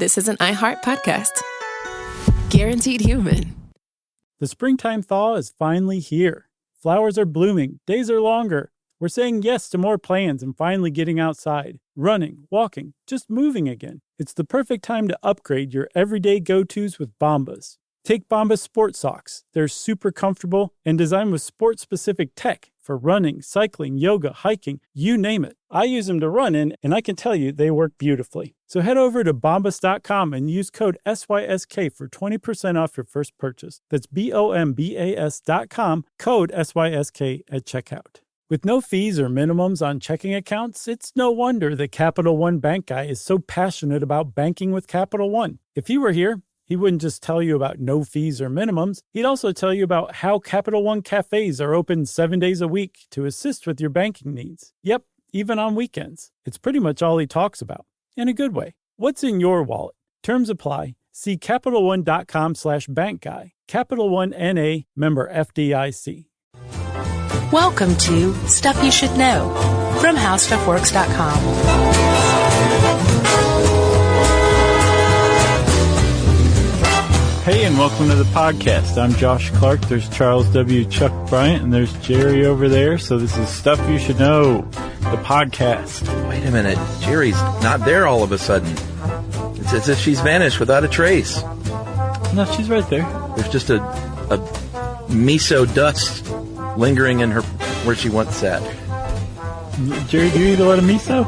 this is an iHeart podcast. Guaranteed human. The springtime thaw is finally here. Flowers are blooming. Days are longer. We're saying yes to more plans and finally getting outside, running, walking, just moving again. It's the perfect time to upgrade your everyday go-tos with Bombas. Take Bombas sport socks. They're super comfortable and designed with sport-specific tech for running, cycling, yoga, hiking, you name it. I use them to run in, and I can tell you they work beautifully. So head over to bombas.com and use code SYSK for 20% off your first purchase. That's BOMBAS.com, code SYSK at checkout. With no fees or minimums on checking accounts, it's no wonder the Capital One Bank guy is so passionate about banking with Capital One. If he were here, he wouldn't just tell you about no fees or minimums. He'd also tell you about how Capital One cafes are open 7 days a week to assist with your banking needs. Yep, even on weekends. It's pretty much all he talks about, in a good way. What's in your wallet? Terms apply. See CapitalOne.com/bankguy. Capital One N.A., member FDIC. Welcome to Stuff You Should Know from HowStuffWorks.com. Hey, and welcome to the podcast. I'm Josh Clark. There's Charles W. Chuck Bryant, and there's Jerry over there. So this is Stuff You Should Know, the podcast. Wait a minute. Jerry's not there all of a sudden. It's as if she's vanished without a trace. No, she's right there. There's just a miso dust lingering in her where she once sat. Jerry, do you eat a lot of miso?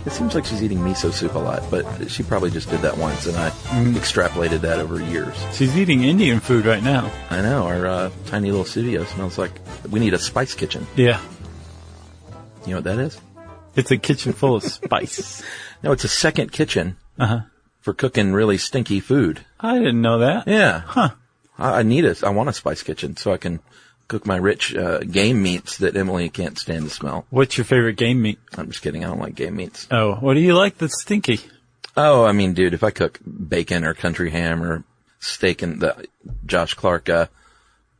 It seems like she's eating miso soup a lot, but she probably just did that once, and I extrapolated that over years. She's eating Indian food right now. I know. Our tiny little studio smells like we need a spice kitchen. Yeah. You know what that is? It's a kitchen full of spice. No, it's a second kitchen for cooking really stinky food. I didn't know that. Yeah. Huh. I want a spice kitchen so I can cook my rich game meats that Emily can't stand to smell. What's your favorite game meat? I'm just kidding. I don't like game meats. Oh, what do you like that's stinky? Oh, I mean, dude, if I cook bacon or country ham or steak in the Josh Clark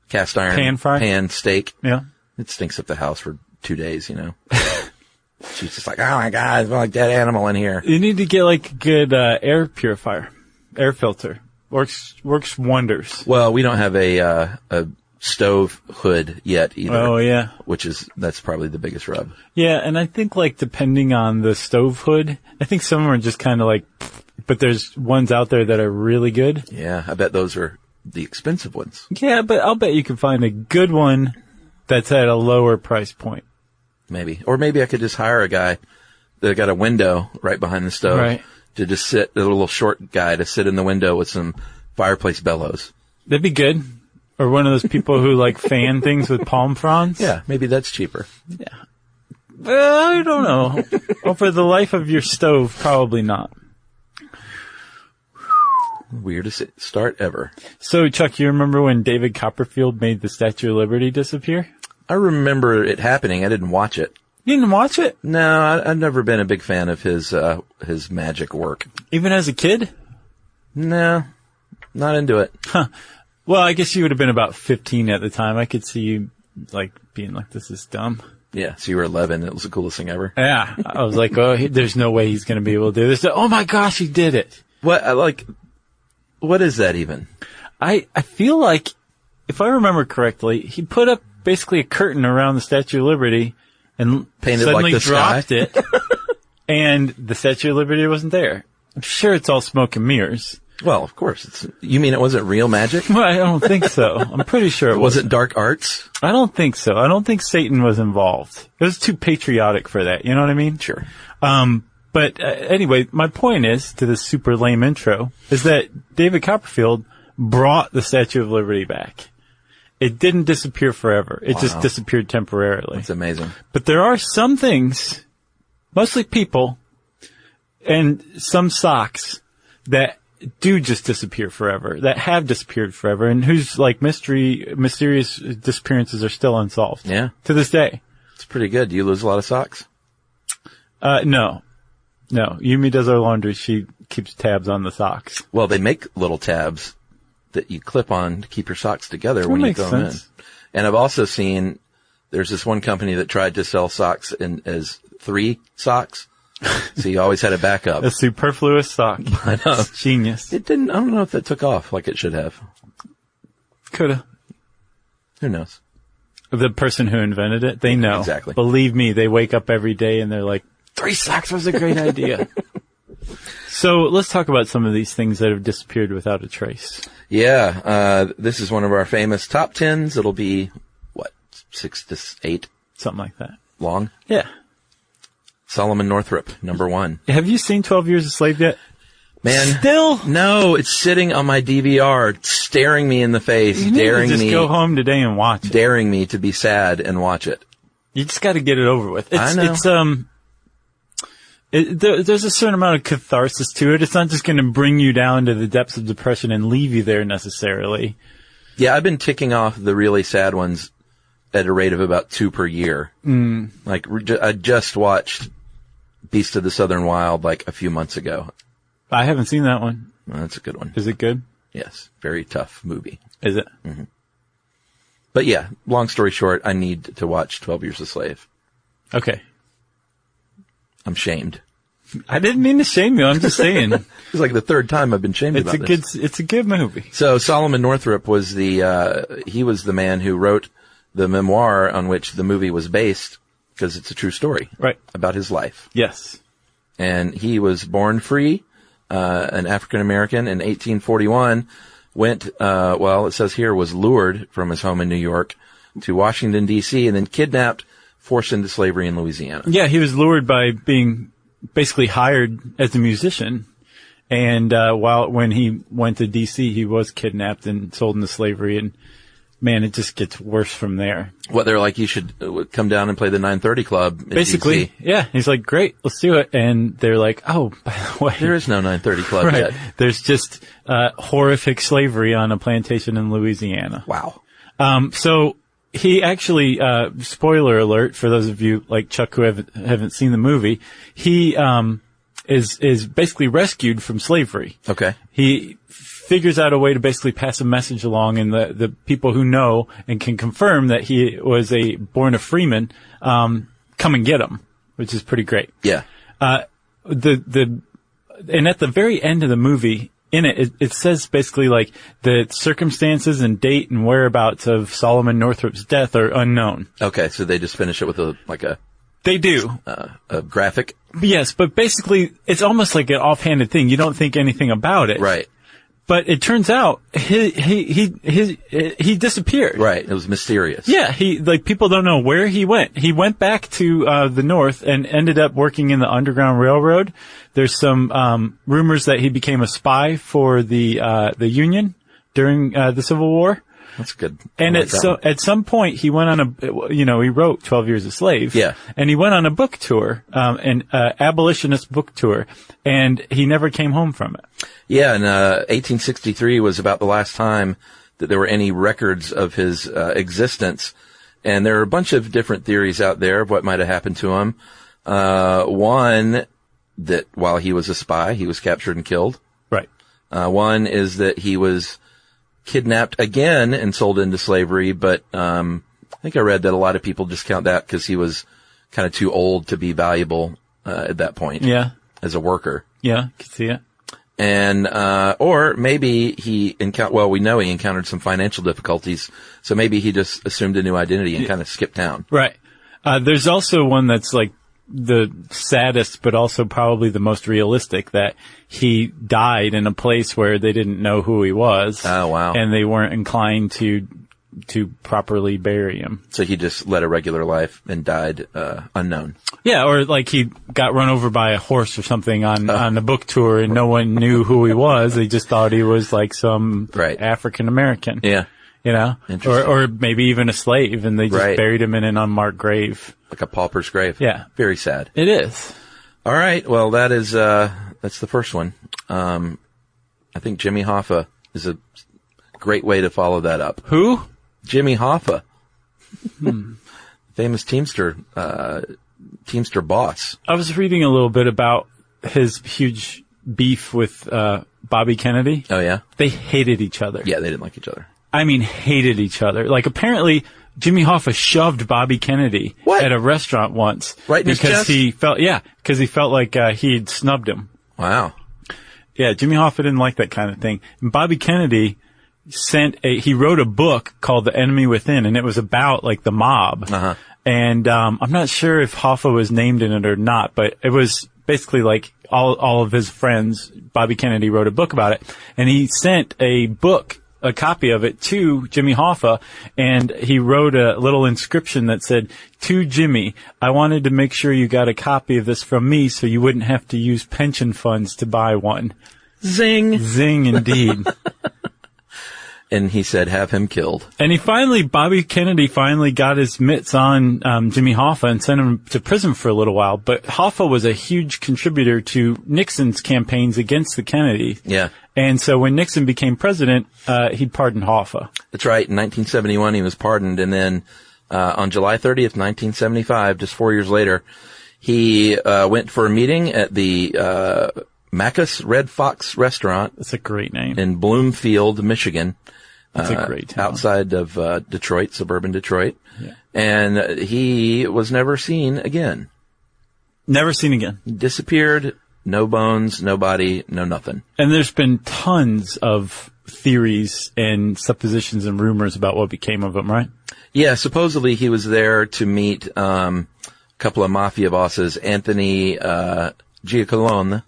cast iron pan steak, yeah, it stinks up the house for 2 days, you know. She's just like, oh my God, I smell like dead animal in here. You need to get like a good air purifier, air filter. Works wonders. Well, we don't have a stove hood yet either. Oh yeah. That's probably the biggest rub. Yeah, and I think like depending on the stove hood, I think some of them are just kind of like, but there's ones out there that are really good. Yeah, I bet those are the expensive ones. Yeah, but I'll bet you can find a good one that's at a lower price point. Maybe. Or maybe I could just hire a guy that got a window right behind the stove. Right. To just sit, a little short guy to sit in the window with some fireplace bellows. That'd be good. Or one of those people who like fan things with palm fronds. Yeah, maybe that's cheaper. Yeah. I don't know. Well, for the life of your stove, probably not. Weirdest start ever. So, Chuck, you remember when David Copperfield made the Statue of Liberty disappear? I remember it happening. I didn't watch it. You didn't watch it? No, I've never been a big fan of his magic work. Even as a kid? No, not into it. Huh. Well, I guess you would have been about 15 at the time. I could see you, like, being like, this is dumb. Yeah, so you were 11. It was the coolest thing ever. Yeah. I was like, oh, there's no way he's going to be able to do this. Oh, my gosh, he did it. What is that even? I feel like, if I remember correctly, he put up basically a curtain around the Statue of Liberty and painted suddenly like the dropped sky. it, and the Statue of Liberty wasn't there. I'm sure it's all smoke and mirrors. Well, of course. You mean it wasn't real magic? Well, I don't think so. I'm pretty sure it wasn't. Was it dark arts? I don't think so. I don't think Satan was involved. It was too patriotic for that. You know what I mean? Sure. But anyway, my point is, to this super lame intro, is that David Copperfield brought the Statue of Liberty back. It didn't disappear forever. It just disappeared temporarily. That's amazing. But there are some things, mostly people, and some socks that do just disappear forever, that have disappeared forever, and whose like mysterious disappearances are still unsolved. Yeah. To this day. It's pretty good. Do you lose a lot of socks? No. Yumi does our laundry. She keeps tabs on the socks. Well, they make little tabs that you clip on to keep your socks together when you throw them in. And I've also seen there's this one company that tried to sell socks as 3 socks, So you always had a backup. A superfluous sock. I know. Genius. I don't know if that took off like it should have. Coulda. Who knows? The person who invented it, they know. Exactly. Believe me, they wake up every day and they're like, 3 socks was a great idea. So let's talk about some of these things that have disappeared without a trace. Yeah, this is one of our famous top 10s. It'll be, 6 to 8? Something like that. Long? Yeah. Solomon Northrop, number 1. Have you seen 12 Years a Slave yet? Man. Still? No, it's sitting on my DVR, staring me in the face, daring me. Just go home today and watch it. Daring me to be sad and watch it. You just got to get it over with. I know. There's a certain amount of catharsis to it. It's not just going to bring you down to the depths of depression and leave you there necessarily. Yeah, I've been ticking off the really sad ones at a rate of about 2 per year. Like, I just watched Beast of the Southern Wild like a few months ago. I haven't seen that one. Well, that's a good one. Is it good? Yes. Very tough movie. Is it? Mm-hmm. But yeah, long story short, I need to watch 12 Years a Slave. Okay. I'm shamed. I didn't mean to shame you. I'm just saying. It's like the 3rd time I've been shamed about this. It's a good movie. So Solomon Northrop was he was the man who wrote the memoir on which the movie was based, because it's a true story. Right. About his life. Yes. And he was born free, an African American in 1841, it says here was lured from his home in New York to Washington D.C. and then kidnapped, forced into slavery in Louisiana. Yeah, he was lured by being basically hired as a musician. And when he went to D.C., he was kidnapped and sold into slavery. And, man, it just gets worse from there. What, they're like, you should come down and play the 930 Club. Basically, yeah. He's like, great, let's do it. And they're like, oh, by the way. There is no 930 Club right. yet. There's just horrific slavery on a plantation in Louisiana. Wow. So he actually, spoiler alert for those of you like Chuck who haven't seen the movie, he is basically rescued from slavery. Okay. He figures out a way to basically pass a message along, and the people who know and can confirm that he was born a freeman, come and get him, which is pretty great. Yeah. And at the very end of the movie, in it says basically like the circumstances and date and whereabouts of Solomon Northrop's death are unknown. Okay, so they just finish it with They do. A graphic? Yes, but basically it's almost like an offhanded thing. You don't think anything about it. Right. But it turns out he disappeared. Right. It was mysterious. Yeah. People don't know where he went. He went back to, the north and ended up working in the Underground Railroad. There's some, rumors that he became a spy for the Union during, the Civil War. That's good. And at some point he went on he wrote 12 Years a Slave. Yeah. And he went on a book tour, an abolitionist book tour, and he never came home from it. Yeah, and 1863 was about the last time that there were any records of his existence. And there are a bunch of different theories out there of what might have happened to him. One, that while he was a spy, he was captured and killed. Right. One is that he was kidnapped again and sold into slavery, but I think I read that a lot of people discount that because he was kind of too old to be valuable at that point. Yeah. As a worker. Yeah, can see it. And or maybe we know he encountered some financial difficulties, so maybe he just assumed a new identity and kind of skipped town. Right. There's also one that's like the saddest, but also probably the most realistic, that he died in a place where they didn't know who he was. Oh, wow. And they weren't inclined to properly bury him. So he just led a regular life and died unknown. Yeah, or like he got run over by a horse or something on the book tour, and no one knew who he was. They just thought he was like some African American. Yeah. You know? Or maybe even a slave, and they just buried him in an unmarked grave. Like a pauper's grave. Yeah. Very sad. It is. All right. Well, that's the first one. I think Jimmy Hoffa is a great way to follow that up. Who? Jimmy Hoffa. Famous Teamster boss. I was reading a little bit about his huge beef with Bobby Kennedy. Oh, yeah? They hated each other. Yeah, they didn't like each other. I mean, hated each other. Like, apparently, Jimmy Hoffa shoved Bobby Kennedy at a restaurant once. Right in his chest? Because he felt like he'd snubbed him. Wow. Yeah, Jimmy Hoffa didn't like that kind of thing. And Bobby Kennedy he wrote a book called The Enemy Within, and it was about like the mob. Uh-huh. And I'm not sure if Hoffa was named in it or not, but it was basically like all of his friends. Bobby Kennedy wrote a book about it, and he sent a copy of it to Jimmy Hoffa, and he wrote a little inscription that said, "To Jimmy, I wanted to make sure you got a copy of this from me so you wouldn't have to use pension funds to buy one." Zing. Zing indeed. And he said, have him killed. And Bobby Kennedy finally got his mitts on Jimmy Hoffa and sent him to prison for a little while. But Hoffa was a huge contributor to Nixon's campaigns against the Kennedys. Yeah. And so when Nixon became president, he pardoned Hoffa. That's right. In 1971, he was pardoned. And then on July 30th, 1975, just 4 years later, he went for a meeting at the Macus Red Fox restaurant. That's a great name. In Bloomfield, Michigan. That's a great town. Outside of Detroit, suburban Detroit. Yeah. And he was never seen again. Never seen again. Disappeared. No bones, no body, no nothing. And there's been tons of theories and suppositions and rumors about what became of him, right? Yeah, supposedly he was there to meet a couple of mafia bosses, Anthony Giacolone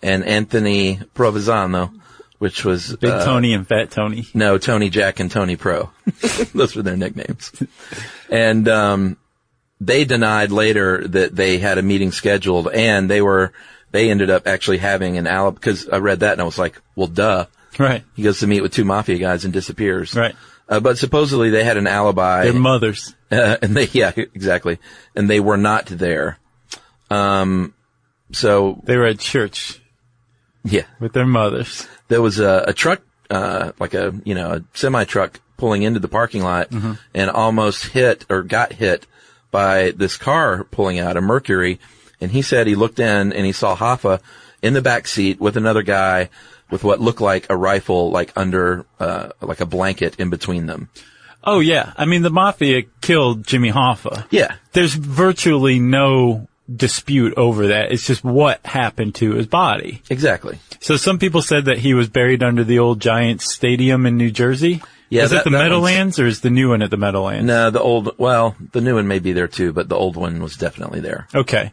and Anthony Provenzano, which was Big Tony and Fat Tony. No, Tony Jack and Tony Pro. Those were their nicknames. And they denied later that they had a meeting scheduled, and they ended up actually having an alibi, because I read that and I was like, well, duh. Right. He goes to meet with two mafia guys and disappears. Right. But supposedly they had an alibi. Their mothers. Yeah, exactly. And they were not there. So. They were at church. Yeah. With their mothers. There was a truck, like a semi-truck pulling into the parking lot and almost got hit by this car pulling out, a Mercury. And he said he looked in and he saw Hoffa in the back seat with another guy with what looked like a rifle, like under, like a blanket in between them. Oh, yeah. I mean, the mafia killed Jimmy Hoffa. Yeah. There's virtually no dispute over that. It's just what happened to his body. Exactly. So some people said that he was buried under the old Giants Stadium in New Jersey. Yeah, is it the Meadowlands or is the new one at the Meadowlands? No, the new one may be there too, but the old one was definitely there. Okay.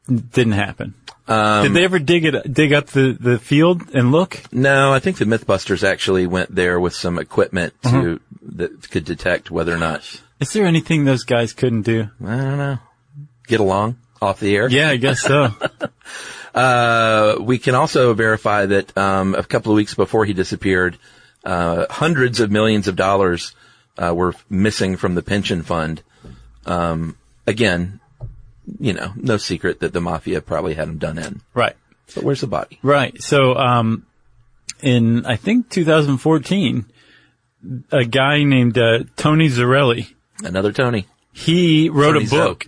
Didn't happen. Did they ever dig up the field and look? No, I think the Mythbusters actually went there with some equipment that could detect whether or not. Is there anything those guys couldn't do? I don't know. Get along off the air? Yeah, I guess so. We can also verify that a couple of weeks before he disappeared, hundreds of millions of dollars were missing from the pension fund. Again, no secret that the mafia probably had him done in. Right. But where's the body? Right. So, in, I think 2014, a guy named, Tony Zarelli. Another Tony. He wrote a book.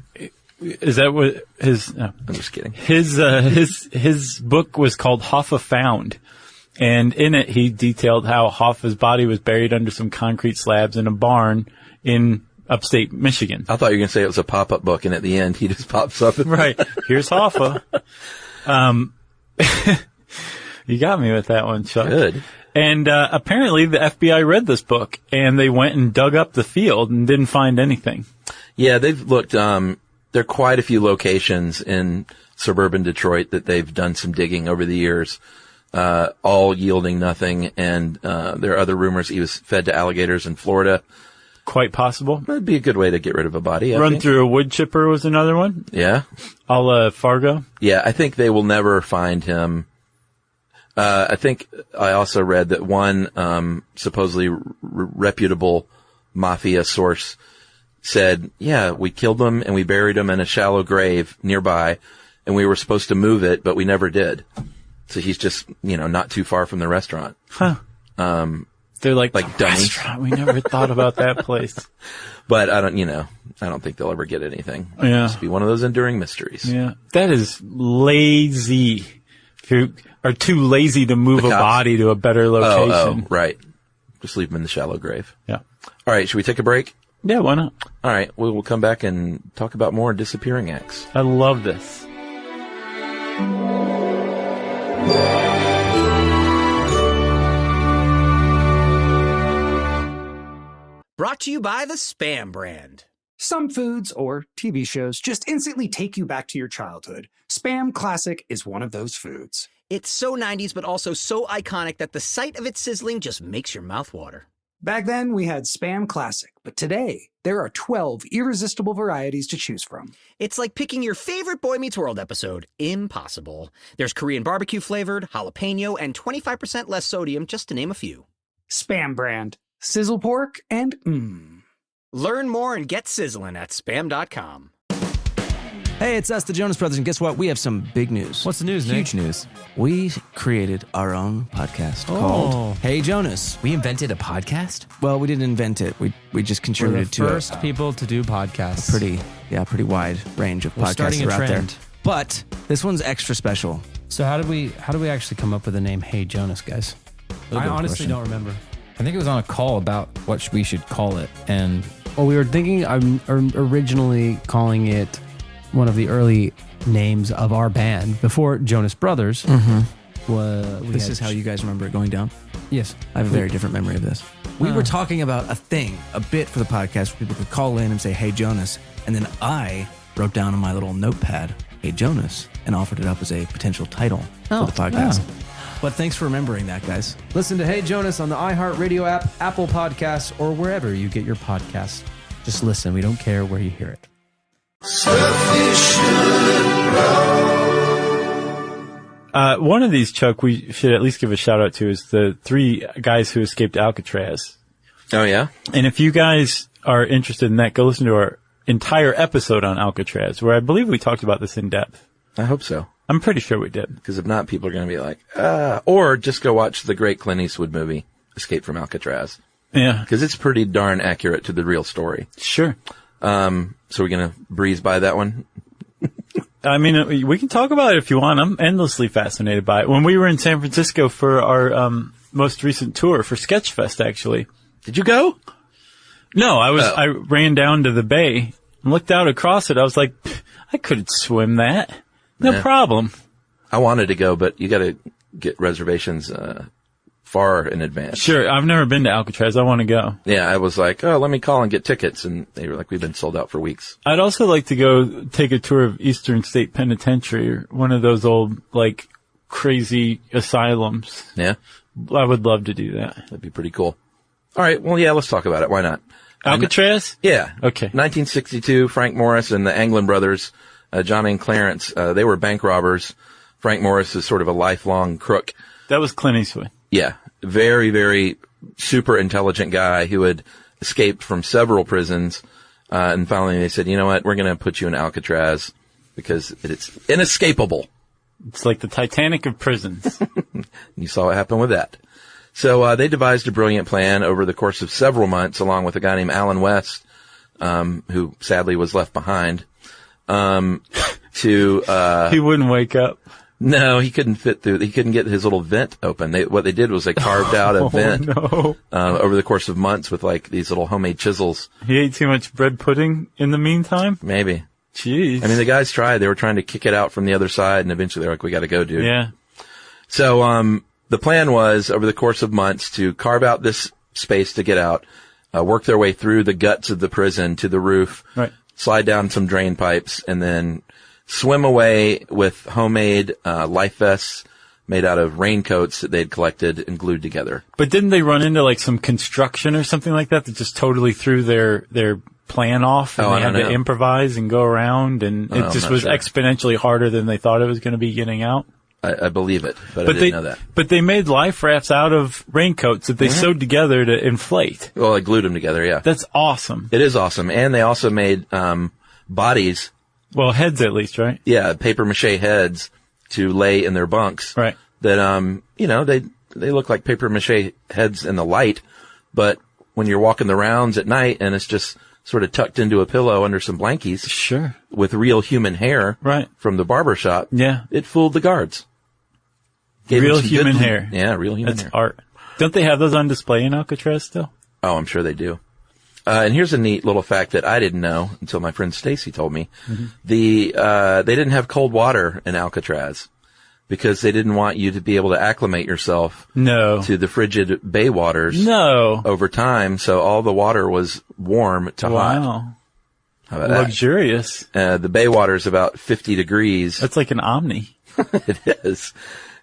Is that what his, no. I'm just kidding. His book was called Hoffa Found. And in it, he detailed how Hoffa's body was buried under some concrete slabs in a barn in upstate Michigan. I thought you were going to say it was a pop-up book, and at the end, he just pops up. Right. Here's Hoffa. You got me with that one, Chuck. Good. And apparently the FBI read this book, and they went and dug up the field and didn't find anything. Yeah, they've looked, there are quite a few locations in suburban Detroit that they've done some digging over the years, all yielding nothing, and there are other rumors he was fed to alligators in Florida. Quite possible. That'd be a good way to get rid of a body, I Run think. through a wood chipper was another one. Yeah. A la Fargo. Yeah, I think they will never find him. I think I also read that one supposedly reputable mafia source said, yeah, we killed him and we buried him in a shallow grave nearby, and we were supposed to move it, but we never did. So he's just, not too far from the restaurant. Huh. They're like dummies. Restaurant. We never thought about that place. But I don't think they'll ever get anything. Yeah. It'll just be one of those enduring mysteries. Yeah. That is lazy. If you are too lazy to move a body to a better location. Oh, right. Just leave him in the shallow grave. Yeah. All right. Should we take a break? Yeah, why not? All right, we'll come back and talk about more disappearing acts. I love this. Brought to you by the Spam brand. Some foods or TV shows just instantly take you back to your childhood. Spam Classic is one of those foods. It's so 90s, but also so iconic that the sight of it sizzling just makes your mouth water. Back then, we had Spam Classic, but today, there are 12 irresistible varieties to choose from. It's like picking your favorite Boy Meets World episode. Impossible. There's Korean barbecue flavored, jalapeno, and 25% less sodium, just to name a few. Spam brand. Sizzle pork and Learn more and get sizzling at spam.com. Hey, it's us, the Jonas Brothers, and guess what? We have some big news. What's the news, Nick? Huge news. We created our own podcast called Hey Jonas. We invented a podcast? Well, we didn't invent it. We just contributed to We're the first people to do podcasts. Pretty wide range of podcasts starting a that are out there. trend. But this one's extra special. So how did we actually come up with the name Hey Jonas, guys? I honestly don't remember. I think it was on a call about what we should call it, and Well, we were thinking originally calling it one of the early names of our band before Jonas Brothers. This is how you guys remember it going down? Yes. I have a very different memory of this. We were talking about a bit for the podcast where people could call in and say, Hey Jonas, and then I wrote down on my little notepad, Hey Jonas, and offered it up as a potential title for the podcast. But thanks for remembering that, guys. Listen to Hey Jonas on the iHeartRadio app, Apple Podcasts, or wherever you get your podcasts. Just listen. We don't care where you hear it. One of these, Chuck, we should at least give a shout out to is the 3 guys who escaped Alcatraz. Oh, yeah? And if you guys are interested in that, go listen to our entire episode on Alcatraz, where I believe we talked about this in depth. I hope so. I'm pretty sure we did. Because if not, people are going to be like, or just go watch the great Clint Eastwood movie, Escape from Alcatraz. Yeah. Because it's pretty darn accurate to the real story. Sure. So we're going to breeze by that one. I mean, we can talk about it if you want. I'm endlessly fascinated by it. When we were in San Francisco for our most recent tour for Sketchfest, actually. Did you go? No, I ran down to the bay and looked out across it. I was like, I could swim that. No problem. I wanted to go, but you got to get reservations far in advance. Sure. I've never been to Alcatraz. I want to go. Yeah, I was like, let me call and get tickets. And they were like, we've been sold out for weeks. I'd also like to go take a tour of Eastern State Penitentiary, or one of those old, like, crazy asylums. Yeah? I would love to do that. That'd be pretty cool. All right. Well, yeah, let's talk about it. Why not? Alcatraz? Yeah. Okay. 1962, Frank Morris and the Anglin brothers, Johnny and Clarence, they were bank robbers. Frank Morris is sort of a lifelong crook. That was Clint Eastwood. Yeah. Very, very super intelligent guy who had escaped from several prisons. And finally they said, you know what? We're going to put you in Alcatraz because it's inescapable. It's like the Titanic of prisons. You saw what happened with that. So, they devised a brilliant plan over the course of several months along with a guy named Alan West, who sadly was left behind. He wouldn't wake up. No, he couldn't fit through. He couldn't get his little vent open. What they did was they carved out a vent over the course of months with like these little homemade chisels. He ate too much bread pudding in the meantime? Maybe. Jeez. I mean, the guys tried. They were trying to kick it out from the other side, and eventually they're like, we got to go, dude. Yeah. So, the plan was over the course of months to carve out this space to get out, work their way through the guts of the prison to the roof, right, slide down some drain pipes, and then swim away with homemade life vests made out of raincoats that they'd collected and glued together. But didn't they run into like some construction or something like that just totally threw their plan off, and they had to improvise and go around, and it just was exponentially harder than they thought it was going to be getting out? I believe it, but I didn't know that. But they made life rafts out of raincoats that they sewed together to inflate. Well, they glued them together, yeah. That's awesome. It is awesome. And they also made bodies. Well, heads at least, right? Yeah, paper mache heads to lay in their bunks. Right. That, they look like paper mache heads in the light, but when you're walking the rounds at night and it's just sort of tucked into a pillow under some blankies. Sure. With real human hair. Right. From the barber shop. Yeah. It fooled the guards. Real human hair. Yeah, real human hair. That's art. Don't they have those on display in Alcatraz still? Oh, I'm sure they do. And here's a neat little fact that I didn't know until my friend Stacy told me. They didn't have cold water in Alcatraz because they didn't want you to be able to acclimate yourself to the frigid bay waters over time. So all the water was warm to hot. How about Luxurious. that? The bay water is about 50 degrees. That's like an Omni. It is.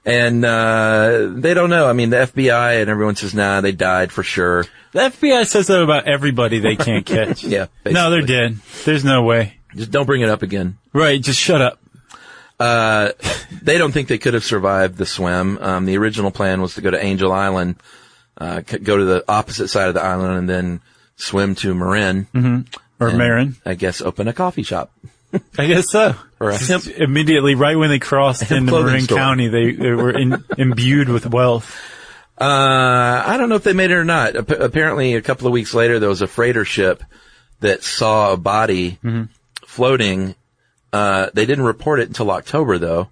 And they don't know. I mean, the FBI and everyone says, nah, they died for sure. The FBI says that about everybody they can't catch. Yeah. Basically. No, they're dead. There's no way. Just don't bring it up again. Right. Just shut up. They don't think they could have survived the swim. The original plan was to go to Angel Island, go to the opposite side of the island and then swim to Marin. Or Marin. I guess open a coffee shop. I guess so. Or a hemp. Immediately, right when they crossed into Marin store. County, they were imbued with wealth. I don't know if they made it or not. Apparently, a couple of weeks later, there was a freighter ship that saw a body floating. They didn't report it until October, though.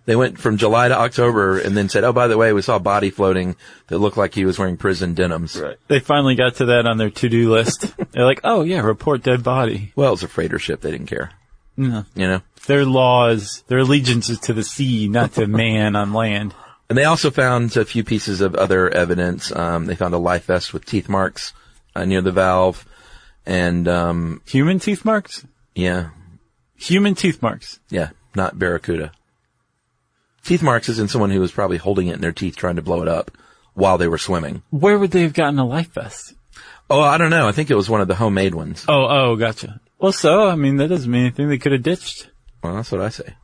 They went from July to October and then said, oh, by the way, we saw a body floating that looked like he was wearing prison denims. Right. They finally got to that on their to-do list. They're like, oh, yeah, report dead body. Well, it was a freighter ship. They didn't care. No. You know? Their laws, their allegiance is to the sea, not to man on land. And they also found a few pieces of other evidence. They found a life vest with teeth marks near the valve. And human teeth marks? Yeah. Human teeth marks? Yeah, not barracuda. Teeth marks is in someone who was probably holding it in their teeth trying to blow it up while they were swimming. Where would they have gotten a life vest? Oh, I don't know. I think it was one of the homemade ones. Oh, gotcha. Well, so, I mean, that doesn't mean anything. They could have ditched. Well, that's what I say.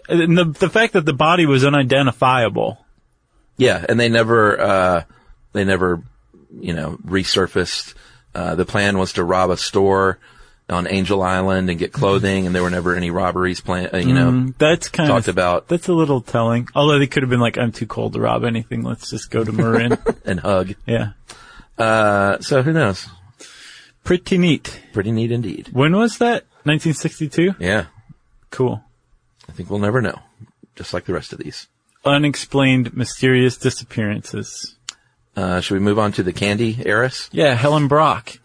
And the fact that the body was unidentifiable. Yeah, and they never, resurfaced. The plan was to rob a store on Angel Island and get clothing, and there were never any robberies planned, that's kind talked about. That's a little telling. Although they could have been like, I'm too cold to rob anything. Let's just go to Marin. And hug. Yeah. So who knows? Pretty neat. Pretty neat indeed. When was that? 1962? Yeah. Cool. I think we'll never know. Just like the rest of these. Unexplained mysterious disappearances. Should we move on to the candy heiress? Yeah, Helen Brock.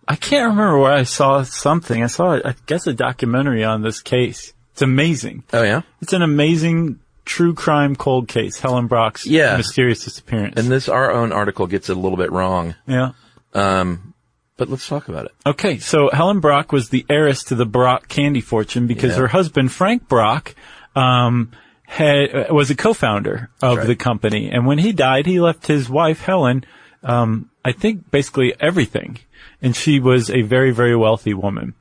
I can't remember where I saw something. I saw, I guess, a documentary on this case. It's amazing. Oh, yeah? It's an amazing true crime cold case, Helen Brock's mysterious disappearance. And our own article gets it a little bit wrong. Yeah. But let's talk about it. Okay, so Helen Brock was the heiress to the Brock candy fortune because her husband, Frank Brock, was a co-founder of the company. And when he died, he left his wife, Helen, I think basically everything. And she was a very, very wealthy woman.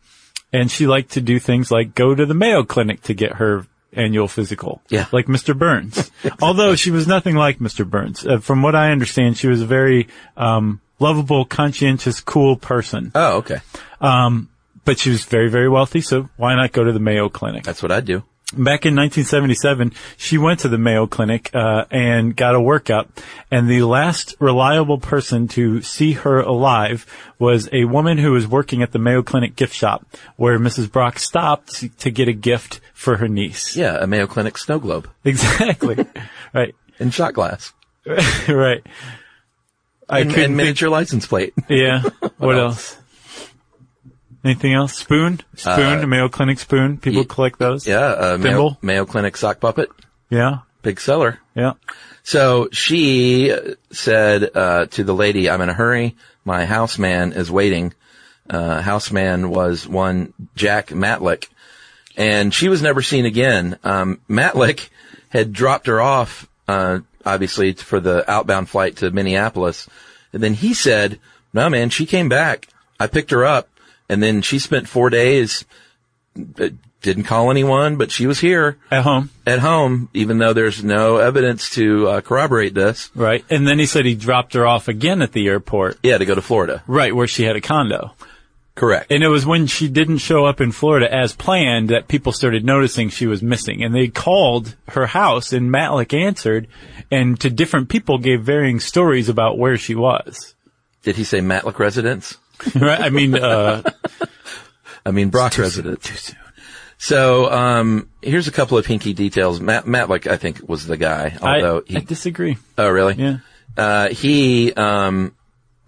And she liked to do things like go to the Mayo Clinic to get her annual physical. Yeah. Like Mr. Burns. Exactly. Although she was nothing like Mr. Burns. From what I understand, she was a very, lovable, conscientious, cool person. Oh, okay. But she was very, very wealthy, so why not go to the Mayo Clinic? That's what I'd do. Back in 1977, she went to the Mayo Clinic, and got a workup. And the last reliable person to see her alive was a woman who was working at the Mayo Clinic gift shop, where Mrs. Brock stopped to get a gift for her niece. Yeah, a Mayo Clinic snow globe. Exactly. Right. And shot glass. Right. And miniature license plate. Yeah. What else? Anything else? Spoon? A Mayo Clinic spoon. People collect those. Yeah. Mayo Clinic sock puppet. Yeah. Big seller. Yeah. So she said to the lady, I'm in a hurry. My houseman is waiting. Houseman was one Jack Matlick. And she was never seen again. Matlick had dropped her off, obviously, for the outbound flight to Minneapolis. And then he said, no, man, she came back. I picked her up. And then she spent 4 days, didn't call anyone, but she was here. At home, even though there's no evidence to corroborate this. Right. And then he said he dropped her off again at the airport. Yeah, to go to Florida. Right, where she had a condo. Correct. And it was when she didn't show up in Florida as planned that people started noticing she was missing. And they called her house, and Matlick answered, and to different people gave varying stories about where she was. Did he say Matlick residence? Right. I mean, Brock residence. Too soon. So, here's a couple of hinky details. Matlick, I think, was the guy, although I disagree. Oh, really? Yeah. He,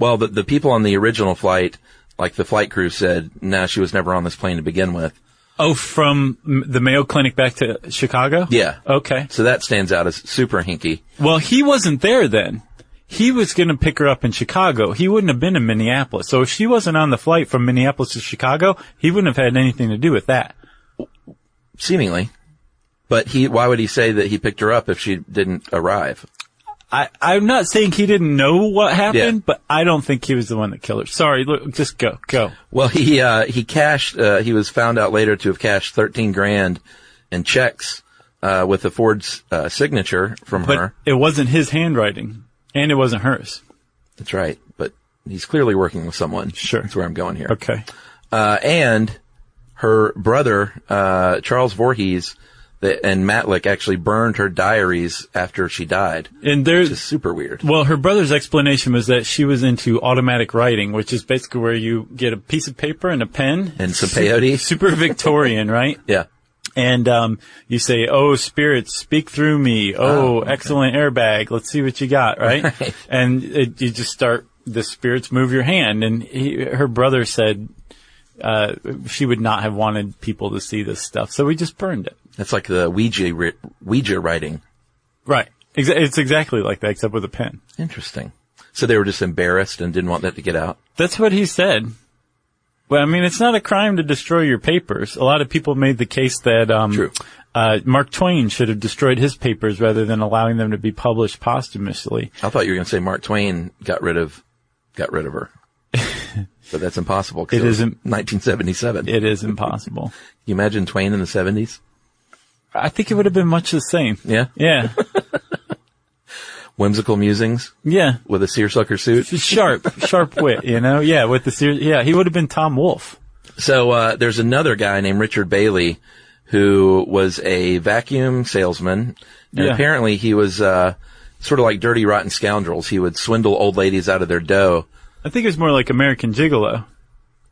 Well, the people on the original flight, like the flight crew said, nah, she was never on this plane to begin with. Oh, from the Mayo Clinic back to Chicago? Yeah. Okay. So that stands out as super hinky. Well, he wasn't there then. He was going to pick her up in Chicago. He wouldn't have been in Minneapolis. So if she wasn't on the flight from Minneapolis to Chicago, he wouldn't have had anything to do with that. Seemingly. But why would he say that he picked her up if she didn't arrive? I'm not saying he didn't know what happened, Yeah. but I don't think he was the one that killed her. Sorry, look, just go. Well, he cashed, he was found out later to have cashed $13,000 in checks, with a Ford's, signature from But her. it wasn't his handwriting, and it wasn't hers. That's right. But he's clearly working with someone. Sure. That's where I'm going here. Okay. And her brother, Charles Voorhees, and Matlick actually burned her diaries after she died. And Which is super weird. Well, her brother's explanation was that she was into automatic writing, which is basically where you get a piece of paper and a pen. And some peyote. Super Victorian, right? Yeah. And you say, "Oh, spirits, speak through me. Oh, okay. Excellent airbag. Let's see what you got," right? Right. And you just start, the spirits move your hand. And her brother said she would not have wanted people to see this stuff, so we just burned it. That's like the Ouija writing. Right. It's exactly like that, except with a pen. Interesting. So they were just embarrassed and didn't want that to get out? That's what he said. Well, I mean, it's not a crime to destroy your papers. A lot of people made the case that True. Mark Twain should have destroyed his papers rather than allowing them to be published posthumously. I thought you were going to say Mark Twain got rid of her. But that's impossible. It isn't 1977. It is impossible. Can you imagine Twain in the 70s? I think it would have been much the same. Yeah? Yeah. Whimsical musings? Yeah. With a seersucker suit? Sharp wit, you know? Yeah, with he would have been Tom Wolfe. So, there's another guy named Richard Bailey who was a vacuum salesman. And apparently he was, sort of like Dirty Rotten Scoundrels. He would swindle old ladies out of their dough. I think it was more like American Gigolo.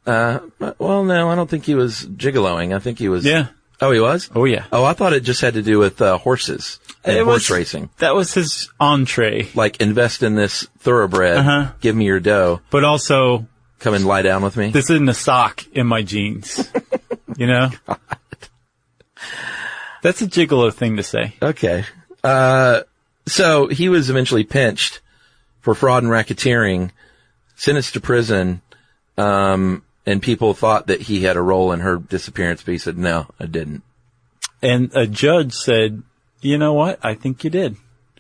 Well, no, I don't think he was gigoloing. I think he was. Yeah. Oh, he was? Oh, yeah. Oh, I thought it just had to do with, horses and horse racing. That was his entree. Like, invest in this thoroughbred. Give me your dough. But also, come and lie down with me. This isn't a sock in my jeans. You know? God. That's a gigolo thing to say. Okay. So he was eventually pinched for fraud and racketeering, sentenced to prison, and people thought that he had a role in her disappearance, but he said, no, I didn't. And a judge said, you know what? I think you did.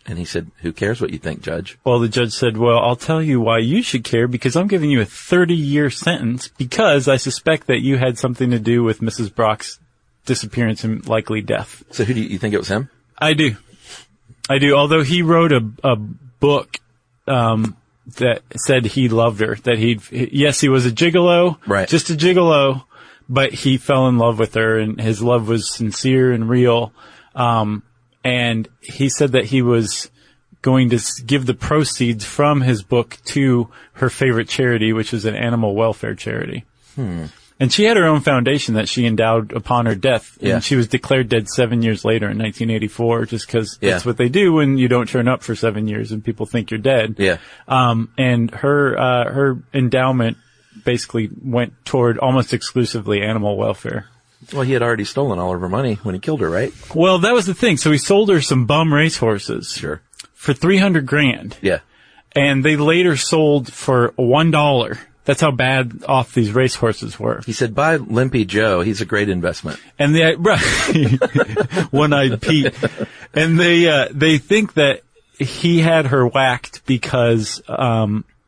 And he said, who cares what you think, Judge? Well, the judge said, well, I'll tell you why you should care, because I'm giving you a 30-year sentence because I suspect that you had something to do with Mrs. Brock's disappearance and likely death. So who do you think it was him? I do. Although he wrote a book, that said he loved her, that yes, he was a gigolo, right? Just a gigolo, but he fell in love with her and his love was sincere and real. And he said that he was going to give the proceeds from his book to her favorite charity, which is an animal welfare charity. And she had her own foundation that she endowed upon her death. Yeah. And she was declared dead 7 years later in 1984, just because that's what they do when you don't turn up for 7 years and people think you're dead. Yeah. And her endowment basically went toward almost exclusively animal welfare. Well, he had already stolen all of her money when he killed her, right? Well, that was the thing. So he sold her some bum racehorses. Sure. For $300,000. Yeah. And they later sold for $1. That's how bad off these racehorses were. He said, buy Limpy Joe. He's a great investment. And One-Eyed Pete. And they think that he had her whacked because,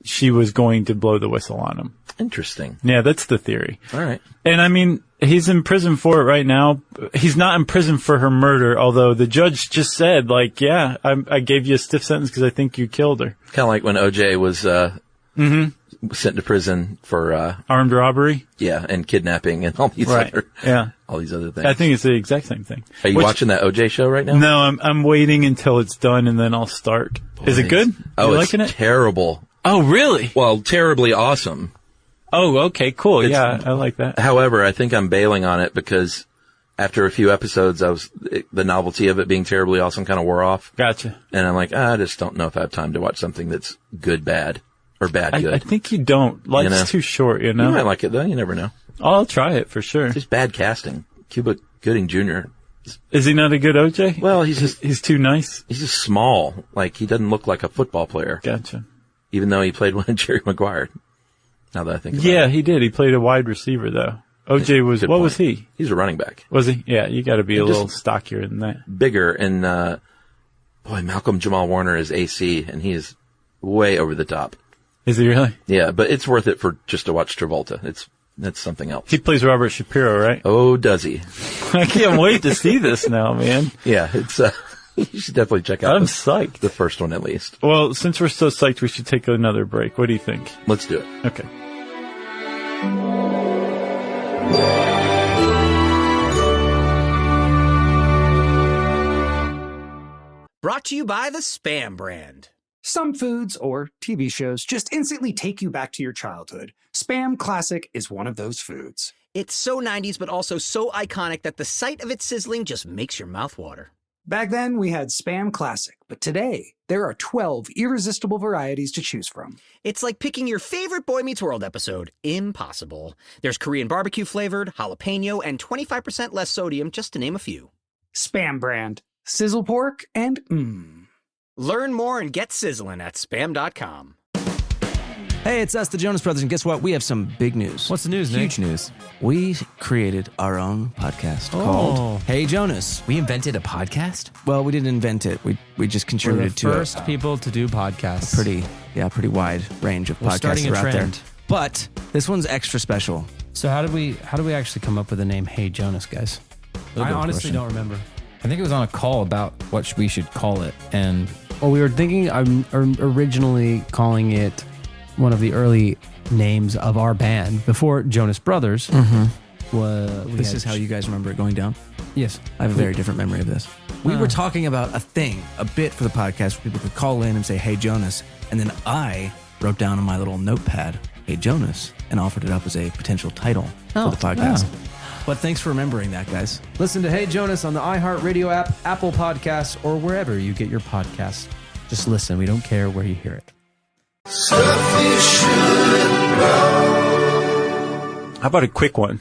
she was going to blow the whistle on him. Interesting. Yeah, that's the theory. All right. And I mean, he's in prison for it right now. He's not in prison for her murder, although the judge just said, like, yeah, I gave you a stiff sentence because I think you killed her. Kind of like when OJ was, sent to prison for, armed robbery. Yeah. And kidnapping and all these other things. I think it's the exact same thing. Are you watching that OJ show right now? No, I'm waiting until it's done and then I'll start. Boy, is it good? Oh, you it's liking it? Terrible. Oh, really? Well, terribly awesome. Oh, okay, cool. Yeah, I like that. However, I think I'm bailing on it because after a few episodes, the novelty of it being terribly awesome kind of wore off. Gotcha. And I'm like, I just don't know if I have time to watch something that's good, bad, or bad good? I think you don't. Life's too short, You might like it though. You never know. I'll try it for sure. Just bad casting. Cuba Gooding Jr. Is he not a good OJ? Well, he's too nice. He's just small. Like, he doesn't look like a football player. Gotcha. Even though he played one of Jerry Maguire. Now that I think about it. Yeah, he did. He played a wide receiver though. OJ was, what was he? He's a running back. Was he? Yeah, you gotta be a little stockier than that. Bigger, and, Malcolm Jamal Warner is AC, and he is way over the top. Is he really? Yeah, but it's worth it for just to watch Travolta. That's something else. He plays Robert Shapiro, right? Oh, does he? I can't wait to see this now, man. Yeah, it's, you should definitely check out psyched. The first one at least. Well, since we're so psyched, we should take another break. What do you think? Let's do it. Okay. Brought to you by the Spam brand. Some foods or TV shows just instantly take you back to your childhood. Spam Classic is one of those foods. It's so 90s, but also so iconic that the sight of it sizzling just makes your mouth water. Back then, we had Spam Classic, but today, there are 12 irresistible varieties to choose from. It's like picking your favorite Boy Meets World episode. Impossible. There's Korean barbecue flavored, jalapeno, and 25% less sodium, just to name a few. Spam brand. Sizzle pork and Learn more and get sizzling at spam.com. Hey, it's us, the Jonas Brothers, and guess what? We have some big news. What's the news, Nick? Huge news. We created our own podcast called Hey Jonas. We invented a podcast? Well, we didn't invent it. We just contributed to We're the first people to do podcasts. Pretty wide range of podcasts starting a that are out there. trend. But this one's extra special. So how do we actually come up with the name Hey Jonas, guys? I honestly don't remember. I think it was on a call about what we should call it, and Well, we were thinking originally calling it one of the early names of our band before Jonas Brothers. This is how you guys remember it going down? Yes. I have a very different memory of this. We were talking about a bit for the podcast where people could call in and say, Hey Jonas, and then I wrote down on my little notepad, Hey Jonas, and offered it up as a potential title for the podcast. But thanks for remembering that, guys. Listen to Hey Jonas on the iHeartRadio app, Apple Podcasts, or wherever you get your podcasts. Just listen. We don't care where you hear it. How about a quick one?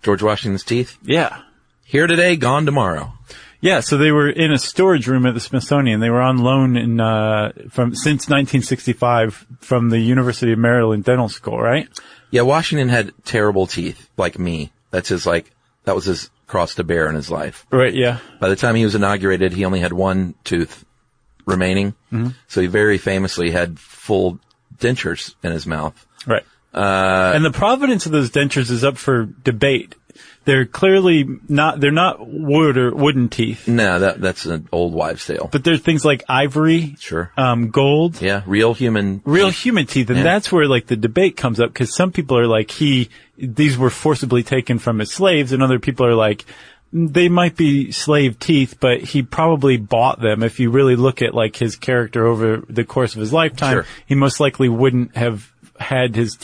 George Washington's teeth? Yeah. Here today, gone tomorrow. Yeah, so they were in a storage room at the Smithsonian. They were on loan since 1965 from the University of Maryland Dental School, right? Yeah, Washington had terrible teeth, like me. That was his cross to bear in his life. Right, yeah. By the time he was inaugurated, he only had one tooth remaining. Mm-hmm. So he very famously had full dentures in his mouth. Right. And the provenance of those dentures is up for debate. They're clearly they're not wood or wooden teeth. No, that's an old wives' tale. But there's things like ivory. Sure. Gold. Yeah, real human teeth. And that's where like the debate comes up, because some people are like, these were forcibly taken from his slaves, and other people are like, they might be slave teeth, but he probably bought them. If you really look at like his character over the course of his lifetime, he most likely wouldn't have had his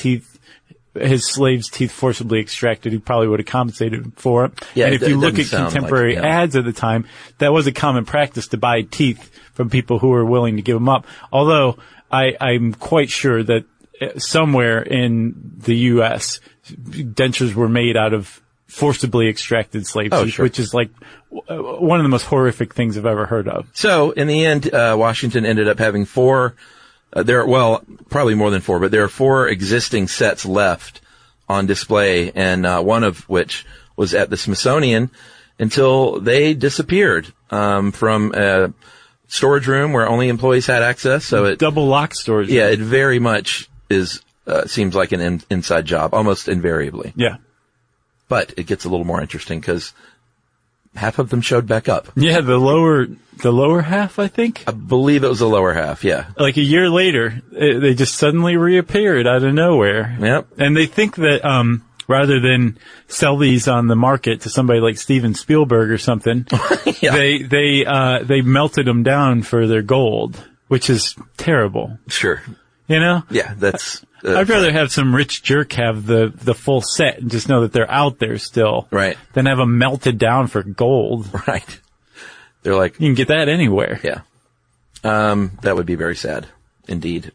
slave's teeth forcibly extracted. He probably would have compensated for it. Yeah, and if you look at contemporary ads at the time, that was a common practice to buy teeth from people who were willing to give them up. Although I'm quite sure that somewhere in the U.S., dentures were made out of forcibly extracted slave teeth, which is like one of the most horrific things I've ever heard of. So in the end, Washington ended up having four. Probably more than four, but there are four existing sets left on display, and one of which was at the Smithsonian until they disappeared from a storage room where only employees had access. So it double lock storage room. Yeah, it very much seems like an inside job, almost invariably. Yeah. But it gets a little more interesting because half of them showed back up. Yeah, the lower half, I think. I believe it was the lower half, yeah. Like a year later, they just suddenly reappeared out of nowhere. Yep. And they think that, rather than sell these on the market to somebody like Steven Spielberg or something, they melted them down for their gold, which is terrible. Sure. You know? Yeah, that's... I'd rather have some rich jerk have the full set and just know that they're out there still. Right. Than have them melted down for gold. Right. They're like... You can get that anywhere. Yeah. That would be very sad. Indeed.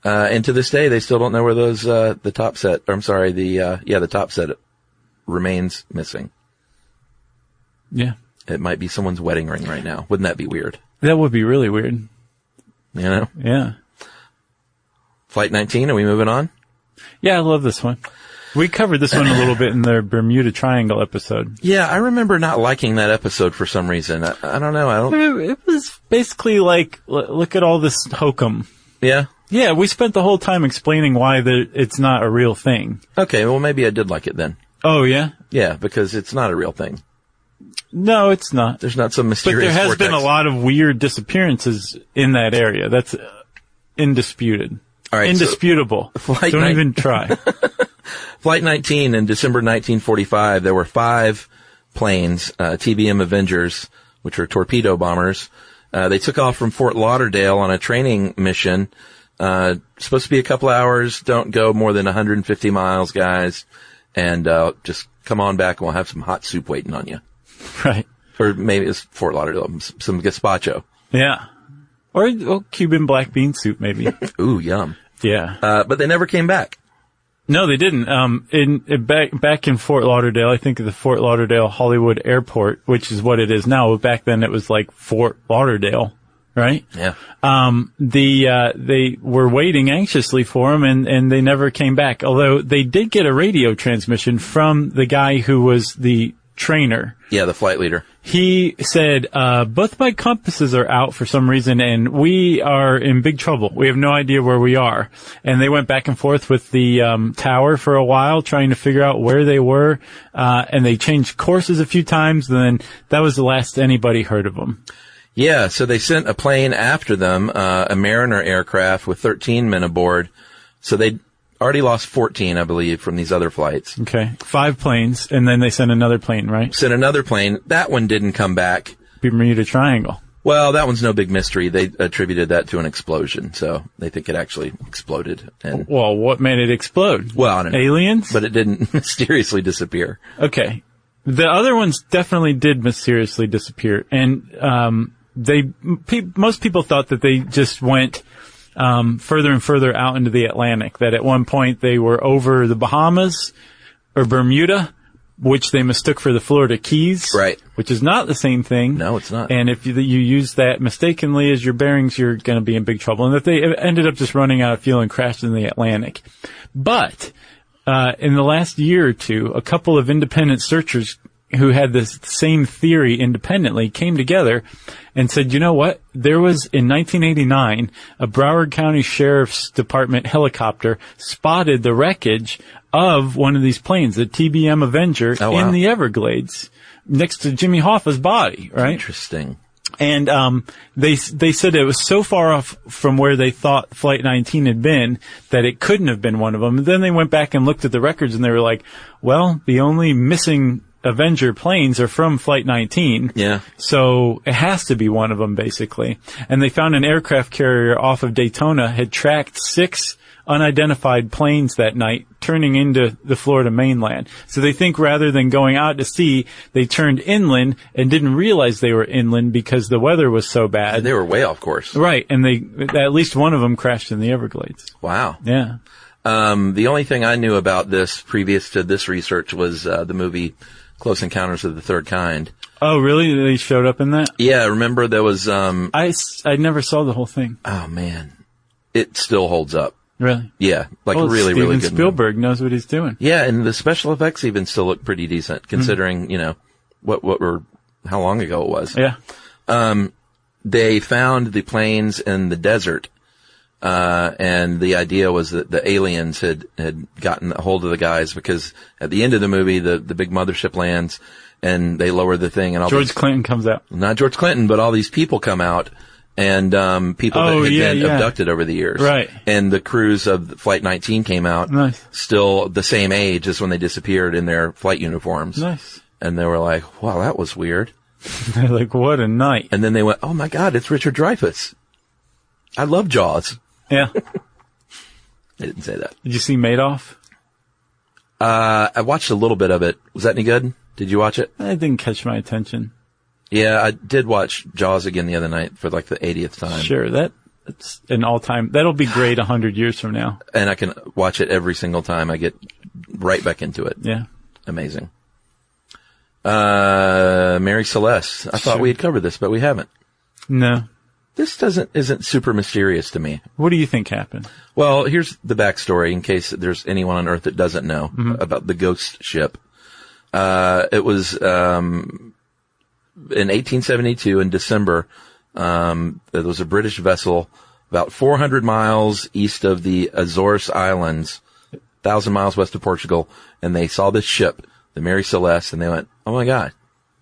And to this day, they still don't know where those, the top set remains missing. Yeah. It might be someone's wedding ring right now. Wouldn't that be weird? That would be really weird. You know? Yeah. Flight 19, are we moving on? Yeah, I love this one. We covered this one a little bit in the Bermuda Triangle episode. Yeah, I remember not liking that episode for some reason. I don't know. It was basically like, look at all this hokum. Yeah? Yeah, we spent the whole time explaining why it's not a real thing. Okay, well, maybe I did like it then. Oh, yeah? Yeah, because it's not a real thing. No, it's not. There's not some mysterious But there has vortex. been a lot of weird disappearances in that area. That's indisputed. All right, indisputable. So Don't even try. Flight 19 in December 1945, there were 5 planes, TBM Avengers, which are torpedo bombers. They took off from Fort Lauderdale on a training mission. Supposed to be a couple hours. Don't go more than 150 miles, guys. And just come on back and we'll have some hot soup waiting on you. Right. Or maybe it's Fort Lauderdale, some gazpacho. Yeah. Or Cuban black bean soup, maybe. Ooh, yum. Yeah. But they never came back. No, they didn't. Back in Fort Lauderdale, I think of the Fort Lauderdale Hollywood Airport, which is what it is now. Back then it was like Fort Lauderdale, right? Yeah. They were waiting anxiously for him and they never came back. Although they did get a radio transmission from the guy who was the trainer. Yeah, the flight leader. He said, both my compasses are out for some reason and we are in big trouble. We have no idea where we are. And they went back and forth with the tower for a while trying to figure out where they were. And they changed courses a few times. And then that was the last anybody heard of them. Yeah, so they sent a plane after them, a Mariner aircraft with 13 men aboard. So they already lost 14, I believe, from these other flights. Okay. 5 planes, and then they sent another plane, right? Sent another plane. That one didn't come back. Bermuda Triangle. Well, that one's no big mystery. They attributed that to an explosion, so they think it actually exploded. And well, what made it explode? Well, I don't know. Aliens? But it didn't mysteriously disappear. Okay. The other ones definitely did mysteriously disappear, and most people thought that they just went further and further out into the Atlantic, that at one point they were over the Bahamas or Bermuda, which they mistook for the Florida Keys. Right. Which is not the same thing. No, it's not. And if you use that mistakenly as your bearings, you're going to be in big trouble. And that they ended up just running out of fuel and crashed in the Atlantic. But in the last year or two, a couple of independent searchers who had this same theory independently came together and said, you know what? There was, in 1989, a Broward County Sheriff's Department helicopter spotted the wreckage of one of these planes, the TBM Avenger, in the Everglades, next to Jimmy Hoffa's body, right? Interesting. And they said it was so far off from where they thought Flight 19 had been that it couldn't have been one of them. And then they went back and looked at the records and they were like, well, the only missing Avenger planes are from Flight 19. Yeah. So it has to be one of them, basically. And they found an aircraft carrier off of Daytona had tracked 6 unidentified planes that night, turning into the Florida mainland. So they think rather than going out to sea, they turned inland and didn't realize they were inland because the weather was so bad. And they were way off course. Right. And at least one of them crashed in the Everglades. Wow. Yeah. The only thing I knew about this previous to this research was the movie Close Encounters of the Third Kind. Oh, really? They showed up in that? Yeah, remember there was I never saw the whole thing. Oh man. It still holds up. Really? Yeah, really good. Steven Spielberg knows what he's doing. Yeah, and the special effects even still look pretty decent considering, you know, how long ago it was. Yeah. They found the planes in the desert. And the idea was that the aliens had gotten a hold of the guys because at the end of the movie, the big mothership lands and they lower the thing and all George Clinton comes out. Not George Clinton, but all these people come out and, people that had been abducted over the years. Right. And the crews of Flight 19 came out. Nice. Still the same age as when they disappeared in their flight uniforms. Nice. And they were like, wow, that was weird. They're like, what a night. And then they went, oh my God, it's Richard Dreyfuss. I love Jaws. Yeah. They didn't say that. Did you see Madoff? I watched a little bit of it. Was that any good? Did you watch it? It didn't catch my attention. Yeah, I did watch Jaws again the other night for like the 80th time. Sure, that It's an all-time. That'll be great 100 years from now. And I can watch it every single time. I get right back into it. Yeah. Amazing. Mary Celeste. I thought we had covered this, but we haven't. No. This isn't super mysterious to me. What do you think happened? Well, here's the backstory in case there's anyone on Earth that doesn't know about the ghost ship. It was, in 1872 in December, there was a British vessel about 400 miles east of the Azores Islands, 1,000 miles west of Portugal, and they saw this ship, the Mary Celeste, and they went, oh my God,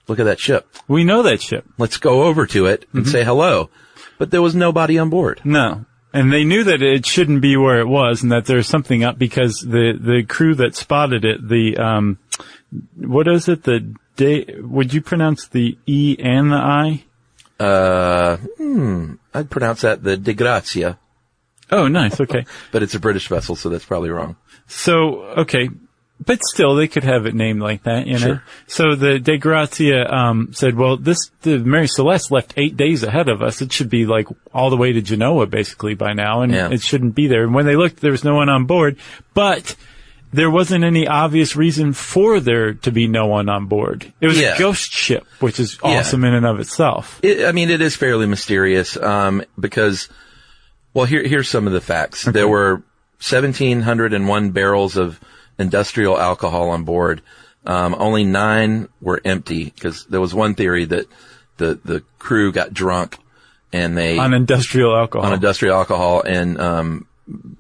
look at that ship. We know that ship. Let's go over to it and say hello. But there was nobody on board. No. And they knew that it shouldn't be where it was and that there's something up because the crew that spotted it, what is it? Would you pronounce the E and the I? I'd pronounce that the De Grazia. Oh, nice. Okay. But it's a British vessel, so that's probably wrong. So, okay. But still, they could have it named like that, you know? Sure. So the De Grazia, said, well, the Mary Celeste left 8 days ahead of us. It should be like all the way to Genoa basically by now, and it shouldn't be there. And when they looked, there was no one on board, but there wasn't any obvious reason for there to be no one on board. It was a ghost ship, which is awesome in and of itself. It is fairly mysterious, because, well, here's some of the facts. Okay. There were 1,701 barrels of industrial alcohol on board. Only 9 were empty because there was one theory that the crew got drunk and they on industrial alcohol and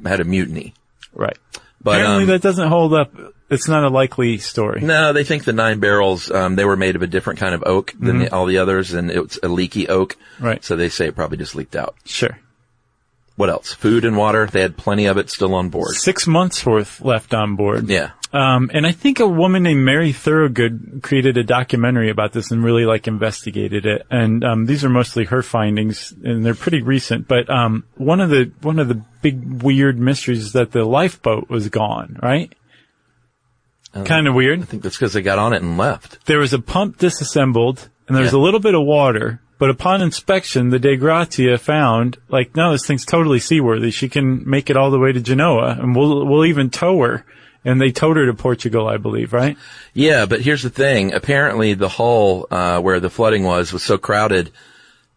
had a mutiny. Right. But apparently that doesn't hold up. It's not a likely story. No, they think the 9 barrels they were made of a different kind of oak than all the others, and it's a leaky oak. Right. So they say it probably just leaked out. Sure. What else? Food and water. They had plenty of it still on board. 6 months worth left on board. Yeah. And I think a woman named Mary Thorogood created a documentary about this and really investigated it. And, these are mostly her findings and they're pretty recent. But, one of the big weird mysteries is that the lifeboat was gone, right? Kind of weird. I think that's because they got on it and left. There was a pump disassembled and there was a little bit of water. But upon inspection, the De Grazia found, no, this thing's totally seaworthy. She can make it all the way to Genoa, and we'll even tow her. And they towed her to Portugal, I believe, right? Yeah, but here's the thing. Apparently the hull, where the flooding was so crowded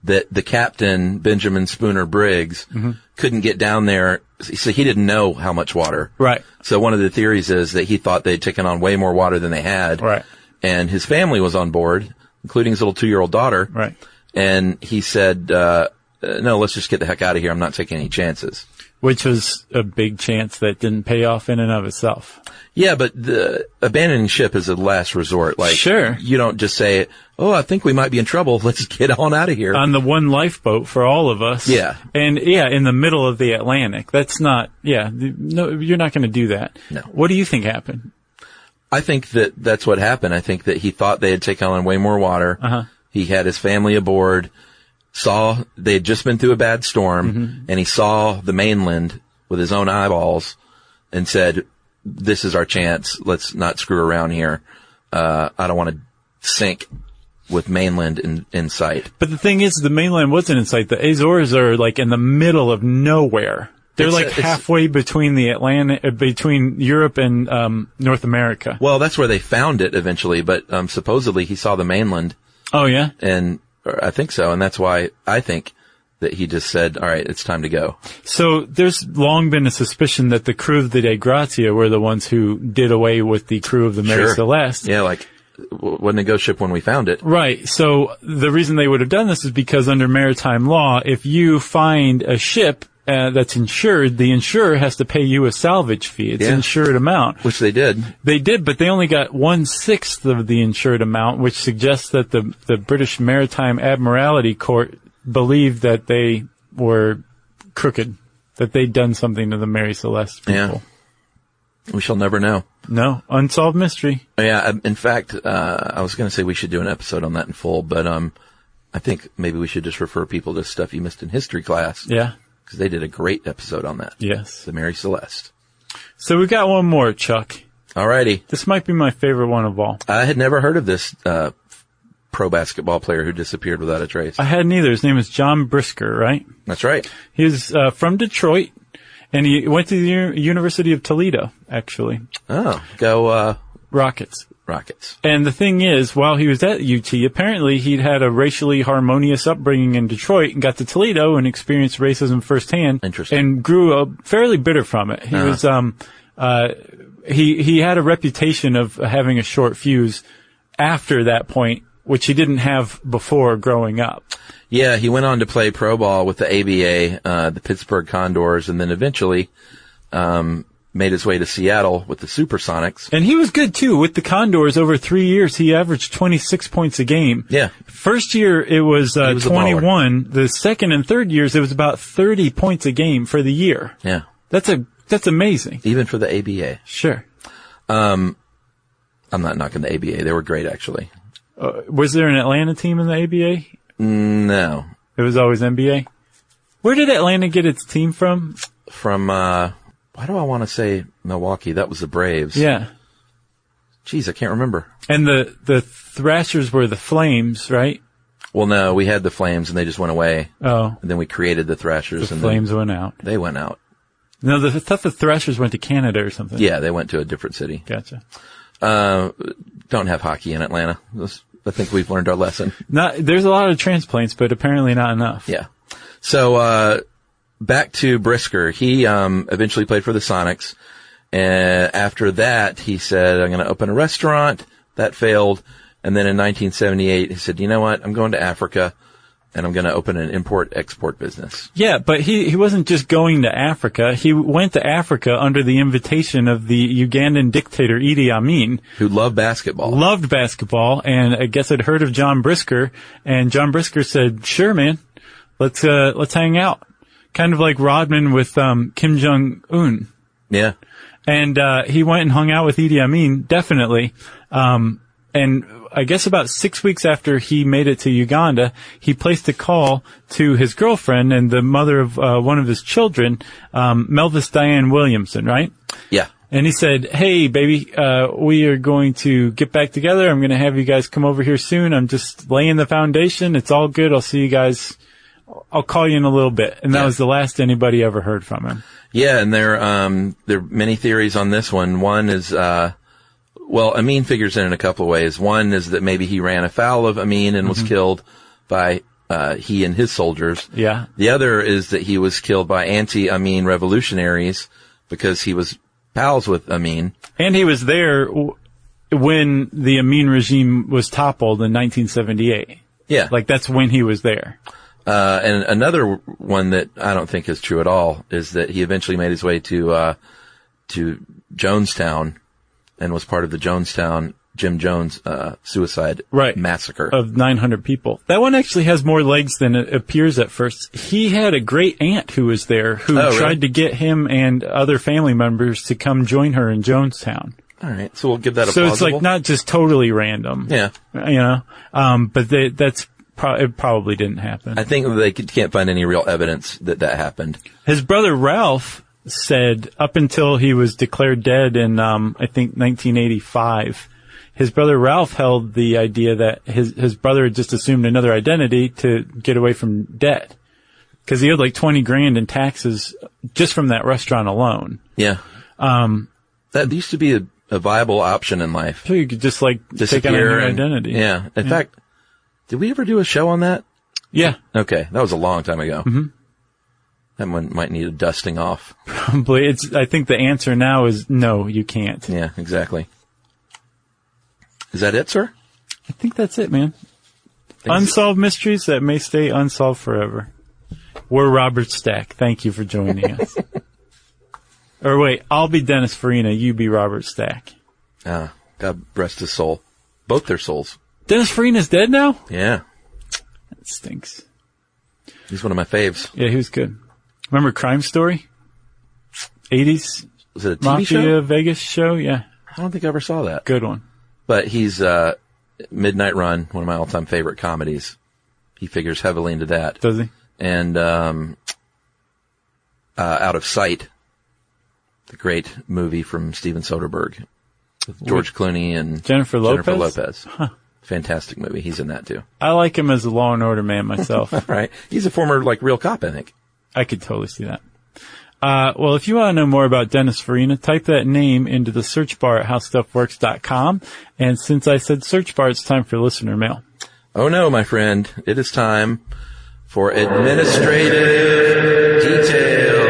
that the captain, Benjamin Spooner Briggs, couldn't get down there. So he didn't know how much water. Right. So one of the theories is that he thought they'd taken on way more water than they had. Right. And his family was on board, including his little 2-year-old daughter. Right. And he said, no, let's just get the heck out of here. I'm not taking any chances. Which was a big chance that didn't pay off in and of itself. Yeah, but the abandoning ship is a last resort. Sure. You don't just say, oh, I think we might be in trouble. Let's get on out of here. On the one lifeboat for all of us. Yeah. And in the middle of the Atlantic. That's not, no, you're not going to do that. No. What do you think happened? I think that's what happened. I think that he thought they had taken on way more water. Uh-huh. He had his family aboard, saw they had just been through a bad storm, and he saw the mainland with his own eyeballs and said, this is our chance. Let's not screw around here. I don't want to sink with mainland in sight. But the thing is, the mainland wasn't in sight. The Azores are in the middle of nowhere. They're halfway between the Atlantic, between Europe and North America. Well, that's where they found it eventually, but supposedly he saw the mainland. Oh, yeah? And I think so, and that's why I think that he just said, all right, it's time to go. So there's long been a suspicion that the crew of the De Grazia were the ones who did away with the crew of the Mary Celeste. Yeah, wasn't a ghost ship when we found it. Right. So the reason they would have done this is because under maritime law, if you find a ship that's insured, the insurer has to pay you a salvage fee. It's insured amount. Which they did. They did, but they only got 1/6 of the insured amount, which suggests that the British Maritime Admiralty Court believed that they were crooked, that they'd done something to the Mary Celeste people. Yeah. We shall never know. No. Unsolved mystery. Yeah. In fact, I was going to say we should do an episode on that in full, but I think maybe we should just refer people to stuff you missed in history class. Yeah. Because they did a great episode on that. Yes. The Mary Celeste. So we got one more, Chuck. Alrighty. This might be my favorite one of all. I had never heard of this pro basketball player who disappeared without a trace. I hadn't either. His name is John Brisker, right? That's right. He's from Detroit, and he went to the University of Toledo, actually. Oh, go Rockets. Rockets. And the thing is, while he was at UT, apparently he'd had a racially harmonious upbringing in Detroit and got to Toledo and experienced racism firsthand. Interesting. And grew fairly bitter from it. He was, he had a reputation of having a short fuse after that point, which he didn't have before growing up. Yeah, he went on to play pro ball with the ABA, the Pittsburgh Condors, and then eventually, made his way to Seattle with the Supersonics. And he was good too. With the Condors over 3 years, he averaged 26 points a game. Yeah. First year, it was 21. The second and third years, it was about 30 points a game for the year. Yeah. That's amazing. Even for the ABA. Sure. I'm not knocking the ABA. They were great, actually. Was there an Atlanta team in the ABA? No. It was always NBA? Where did Atlanta get its team from? From, why do I want to say Milwaukee? That was the Braves. Yeah. Jeez, I can't remember. And the Thrashers were the Flames, right? Well, no, we had the Flames and they just went away. Oh. And then we created the Thrashers. The and Flames went out. They went out. No, the stuff the Thrashers went to Canada or something. Yeah, they went to a different city. Gotcha. Don't have hockey in Atlanta. I think we've learned our lesson. There's a lot of transplants, but apparently not enough. Yeah. So, back to Brisker. He, eventually played for the Sonics. And after that, he said, I'm going to open a restaurant. That failed. And then in 1978, he said, you know what? I'm going to Africa and I'm going to open an import-export business. Yeah, but he wasn't just going to Africa. He went to Africa under the invitation of the Ugandan dictator Idi Amin. Who loved basketball. Loved basketball, and I guess had heard of John Brisker, and John Brisker said, sure, man, let's hang out. Kind of like Rodman with Kim Jong-un. Yeah. And he went and hung out with Idi Amin, definitely. And I guess about 6 weeks after he made it to Uganda, he placed a call to his girlfriend and the mother of one of his children, Melvis Diane Williamson, right? Yeah. And he said, hey, baby, we are going to get back together. I'm going to have you guys come over here soon. I'm just laying the foundation. It's all good. I'll see you guys. I'll call you in a little bit. And that was the last anybody ever heard from him. Yeah, and there are many theories on this one. One is, Amin figures in a couple of ways. One is that maybe he ran afoul of Amin and was killed by he and his soldiers. Yeah. The other is that he was killed by anti-Amin revolutionaries because he was pals with Amin. And he was there when the Amin regime was toppled in 1978. Yeah. Like, that's when he was there. And another one that I don't think is true at all is that he eventually made his way to Jonestown and was part of the Jonestown Jim Jones suicide massacre of 900 people. That one actually has more legs than it appears at first. He had a great aunt who was there who tried to get him and other family members to come join her in Jonestown. All right, so we'll give that a So plausible. it's like not just totally random. Yeah. You know, but it probably didn't happen. I think they can't find any real evidence that happened. His brother Ralph said up until he was declared dead in, I think 1985, his brother Ralph held the idea that his brother had just assumed another identity to get away from debt. Cause he owed like 20 grand in taxes just from that restaurant alone. Yeah. That used to be a viable option in life. So you could just like take on a new identity. Yeah. In fact, did we ever do a show on that? Yeah. Okay. That was a long time ago. Mm-hmm. That one might need a dusting off. Probably. I think the answer now is no, you can't. Yeah, exactly. Is that it, sir? I think that's it, man. Unsolved mysteries that may stay unsolved forever. We're Robert Stack. Thank you for joining us. Or wait, I'll be Dennis Farina. You be Robert Stack. God rest his soul. Both their souls. Dennis Farina's dead now? Yeah. That stinks. He's one of my faves. Yeah, he was good. Remember Crime Story? 80s? Was it a TV Mafia show? Vegas show? Yeah. I don't think I ever saw that. Good one. But he's, Midnight Run, one of my all-time favorite comedies. He figures heavily into that. Does he? And, Out of Sight, the great movie from Steven Soderbergh with George Clooney and Jennifer Lopez. Huh. Fantastic movie. He's in that too. I like him as a Law and Order man myself. Right. He's a former, real cop, I think. I could totally see that. Well, if you want to know more about Dennis Farina, type that name into the search bar at howstuffworks.com. And since I said search bar, it's time for listener mail. Oh no, my friend. It is time for administrative details.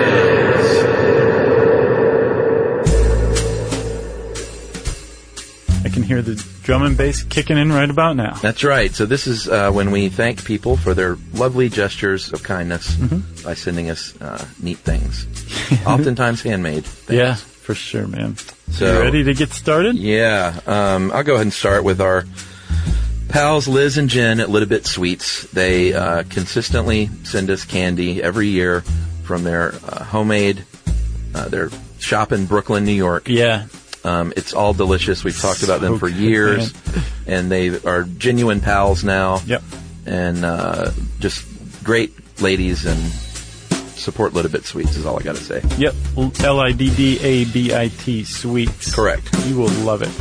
I can hear the drum and bass kicking in right about now. That's right. So this is when we thank people for their lovely gestures of kindness by sending us neat things. Oftentimes handmade things. Yeah, for sure, man. So, you ready to get started? Yeah. I'll go ahead and start with our pals Liz and Jen at Little Bit Sweets. They consistently send us candy every year from their homemade, their shop in Brooklyn, New York. Yeah. It's all delicious. We've talked about them for years, and they are genuine pals now. Yep. And just great ladies, and support Little Bit Sweets is all I got to say. Yep. LIDDABIT Sweets. Correct. You will love it.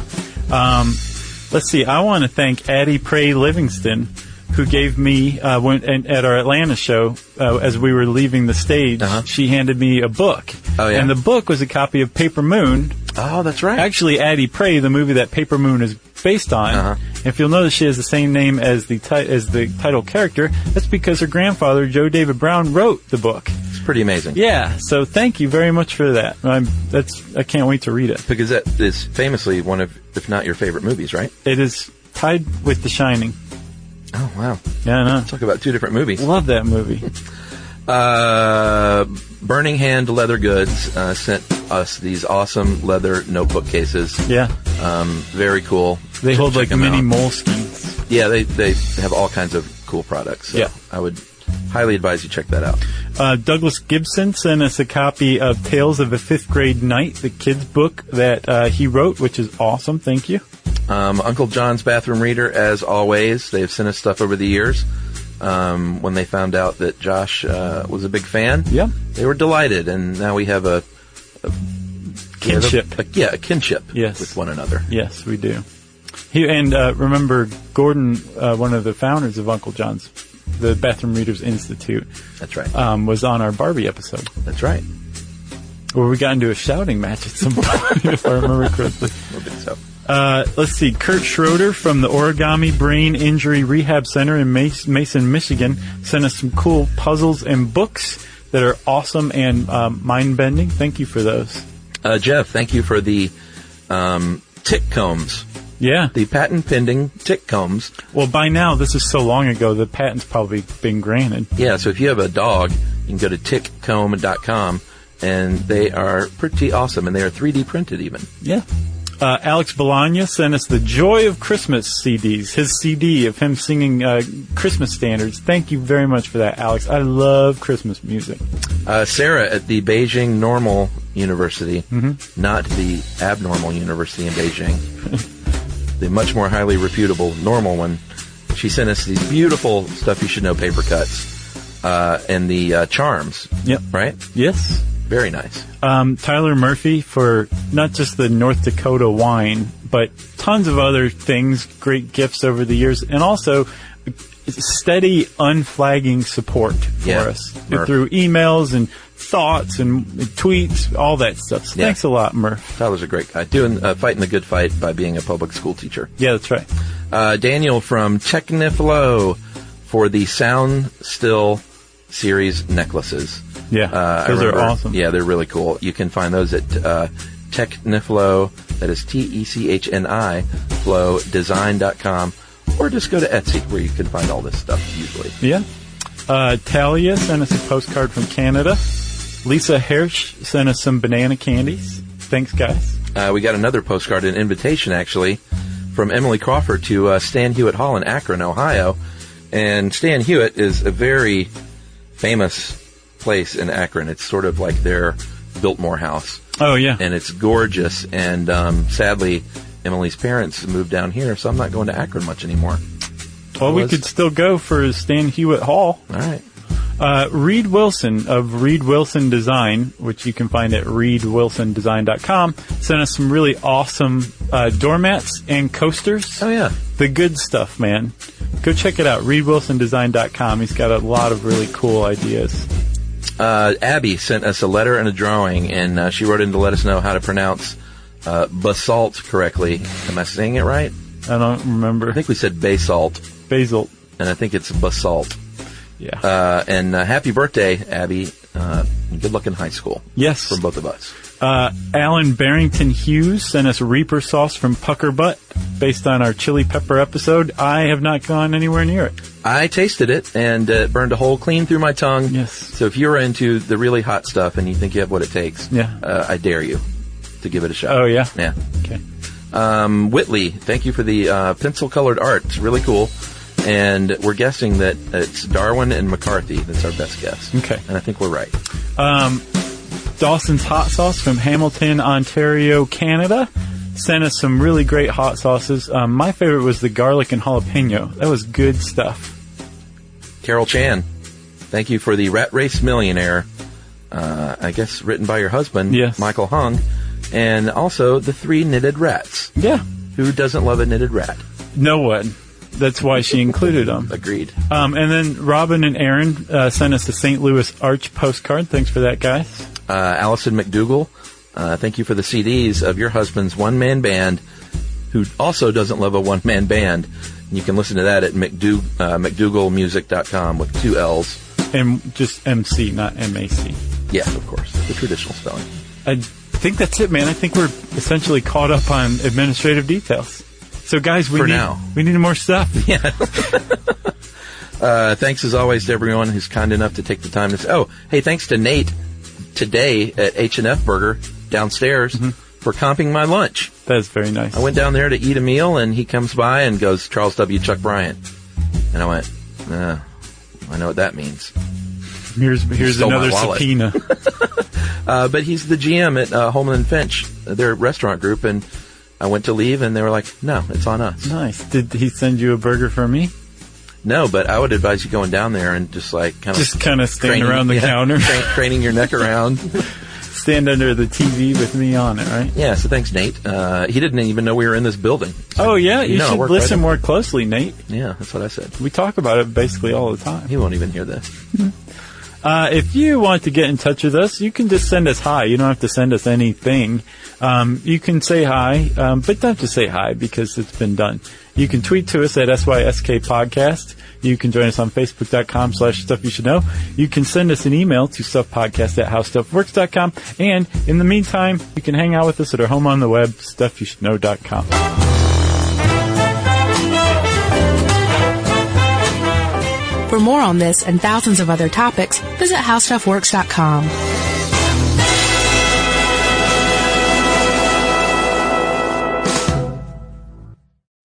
Let's see. I want to thank Addie Prey Livingston, who gave me, at our Atlanta show, as we were leaving the stage, she handed me a book. Oh, yeah? And the book was a copy of Paper Moon. Oh, that's right. Actually, Addie Prey, the movie that Paper Moon is based on. If you'll notice, she has the same name as the title character. That's because her grandfather, Joe David Brown, wrote the book. It's pretty amazing. Yeah, so thank you very much for that. I can't wait to read it. Because that is famously one of, if not your favorite movies, right? It is tied with The Shining. Oh, wow. Yeah, I know. Talk about two different movies. Love that movie. Burning Hand Leather Goods sent us these awesome leather notebook cases. Yeah. Very cool. They hold like mini out. moleskins. Yeah, they have all kinds of cool products. So yeah. I would highly advise you check that out. Douglas Gibson sent us a copy of Tales of a Fifth Grade Night, the kids' book that he wrote, which is awesome. Thank you. Uncle John's Bathroom Reader, as always. They've sent us stuff over the years. When they found out that Josh was a big fan, they were delighted, and now we have a kinship. A kinship with one another. Yes, we do. Remember, Gordon, one of the founders of Uncle John's, the Bathroom Readers Institute. That's right. Was on our Barbie episode. That's right. Where we got into a shouting match at some point, if I remember correctly. A little bit so. Let's see. Kurt Schroeder from the Origami Brain Injury Rehab Center in Mason, Michigan, sent us some cool puzzles and books that are awesome and mind-bending. Thank you for those. Jeff, thank you for the tick combs. Yeah. The patent-pending tick combs. Well, by now, this is so long ago, the patent's probably been granted. Yeah, so if you have a dog, you can go to tickcomb.com, and they are pretty awesome, and they are 3D printed even. Yeah. Alex Bologna sent us the Joy of Christmas CDs, his CD of him singing Christmas standards. Thank you very much for that, Alex. I love Christmas music. Sarah at the Beijing Normal University, not the abnormal university in Beijing, the much more highly reputable normal one, she sent us these beautiful Stuff You Should Know paper cuts and the charms. Yep. Right? Yes. Very nice. Tyler Murphy for not just the North Dakota wine, but tons of other things, great gifts over the years, and also steady, unflagging support for us through emails and thoughts and tweets, all that stuff. So thanks a lot, Murph. Tyler's a great guy. Fighting the good fight by being a public school teacher. Yeah, that's right. Daniel from Techniflow for the Sound Still series necklaces. Yeah, those are awesome. Yeah, they're really cool. You can find those at Techniflow, that is TECHNI, flowdesign.com, or just go to Etsy where you can find all this stuff usually. Yeah. Talia sent us a postcard from Canada. Lisa Hirsch sent us some banana candies. Thanks, guys. We got another postcard, an invitation actually, from Emily Crawford to Stan Hewitt Hall in Akron, Ohio. And Stan Hewitt is a very famous place in Akron. It's sort of like their Biltmore house. Oh, yeah. And it's gorgeous. And sadly, Emily's parents moved down here, so I'm not going to Akron much anymore. Well, we could still go for Stan Hewitt Hall. All right. Reed Wilson of Reed Wilson Design, which you can find at reedwilsondesign.com, sent us some really awesome doormats and coasters. Oh, yeah. The good stuff, man. Go check it out, reedwilsondesign.com. He's got a lot of really cool ideas. Abby sent us a letter and a drawing, and she wrote in to let us know how to pronounce basalt correctly. Am I saying it right? I don't remember. I think we said basalt. Basalt. And I think it's basalt. Yeah. And happy birthday, Abby. Good luck in high school. Yes. From both of us. Alan Barrington Hughes sent us Reaper sauce from Pucker Butt based on our chili pepper episode. I have not gone anywhere near it. I tasted it, and it burned a hole clean through my tongue. Yes. So if you're into the really hot stuff and you think you have what it takes, I dare you to give it a shot. Oh, yeah? Yeah. Okay. Whitley, thank you for the pencil-colored art. It's really cool. And we're guessing that it's Darwin and McCarthy. That's our best guess. Okay. And I think we're right. Dawson's Hot Sauce from Hamilton, Ontario, Canada, sent us some really great hot sauces. My favorite was the garlic and jalapeno. That was good stuff. Carol Chan, thank you for the Rat Race Millionaire, I guess written by your husband, yes. Michael Hung, and also the 3 knitted rats. Yeah. Who doesn't love a knitted rat? No one. That's why she included them. Agreed. And then Robin and Aaron sent us the St. Louis Arch postcard. Thanks for that, guys. Allison McDougall, thank you for the CDs of your husband's one-man band, who also doesn't love a one-man band. And you can listen to that at McDougallmusic.com with 2 L's. And just MC, not M-A-C. Yeah, of course. The traditional spelling. I think that's it, man. I think we're essentially caught up on administrative details. So, guys, we need more stuff. Yeah. Thanks, as always, to everyone who's kind enough to take the time to... Oh, hey, thanks to Nate today at H&F Burger downstairs for comping my lunch. That is very nice. I went down there to eat a meal, and he comes by and goes, Charles W. Chuck Bryant. And I went, I know what that means. Here's another subpoena. But he's the GM at Holman & Finch, their restaurant group, and I went to leave, and they were like, no, it's on us. Nice. Did he send you a burger for me? No, but I would advise you going down there and just kind of stand around the counter. Craning your neck around. Stand under the TV with me on it, right? Yeah, so thanks, Nate. He didn't even know we were in this building. So, you should listen more closely, Nate. Yeah, that's what I said. We talk about it basically all the time. He won't even hear this. If you want to get in touch with us, you can just send us hi. You don't have to send us anything. You can say hi, but don't have to say hi because it's been done. You can tweet to us at SYSK Podcast. You can join us on Facebook.com/Stuff You Should Know. You can send us an email to stuffpodcast@howstuffworks.com. And in the meantime, you can hang out with us at our home on the web, stuffyoushouldknow.com. For more on this and thousands of other topics, visit howstuffworks.com.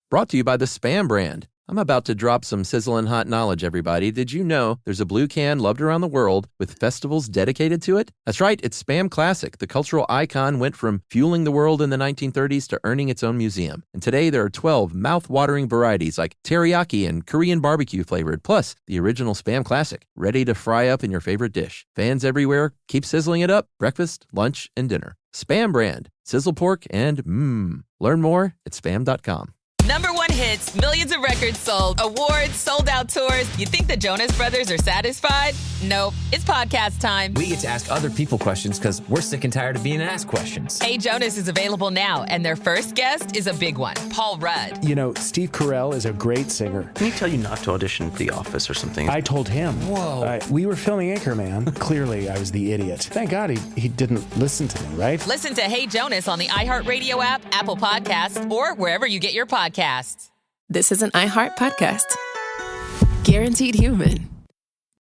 Brought to you by the Spam brand. I'm about to drop some sizzling hot knowledge, everybody. Did you know there's a blue can loved around the world with festivals dedicated to it? That's right, it's Spam Classic. The cultural icon went from fueling the world in the 1930s to earning its own museum. And today there are 12 mouth-watering varieties like teriyaki and Korean barbecue flavored, plus the original Spam Classic, ready to fry up in your favorite dish. Fans everywhere keep sizzling it up, breakfast, lunch, and dinner. Spam brand, sizzle pork, and Learn more at spam.com. #1 hits, millions of records sold, awards, sold-out tours. You think the Jonas Brothers are satisfied? Nope. It's podcast time. We get to ask other people questions because we're sick and tired of being asked questions. Hey Jonas is available now, and their first guest is a big one, Paul Rudd. You know, Steve Carell is a great singer. Can he tell you not to audition for The Office or something? I told him. Whoa. We were filming Anchorman. Clearly, I was the idiot. Thank God he didn't listen to me, right? Listen to Hey Jonas on the iHeartRadio app, Apple Podcasts, or wherever you get your podcasts. This is an iHeart podcast. Guaranteed human.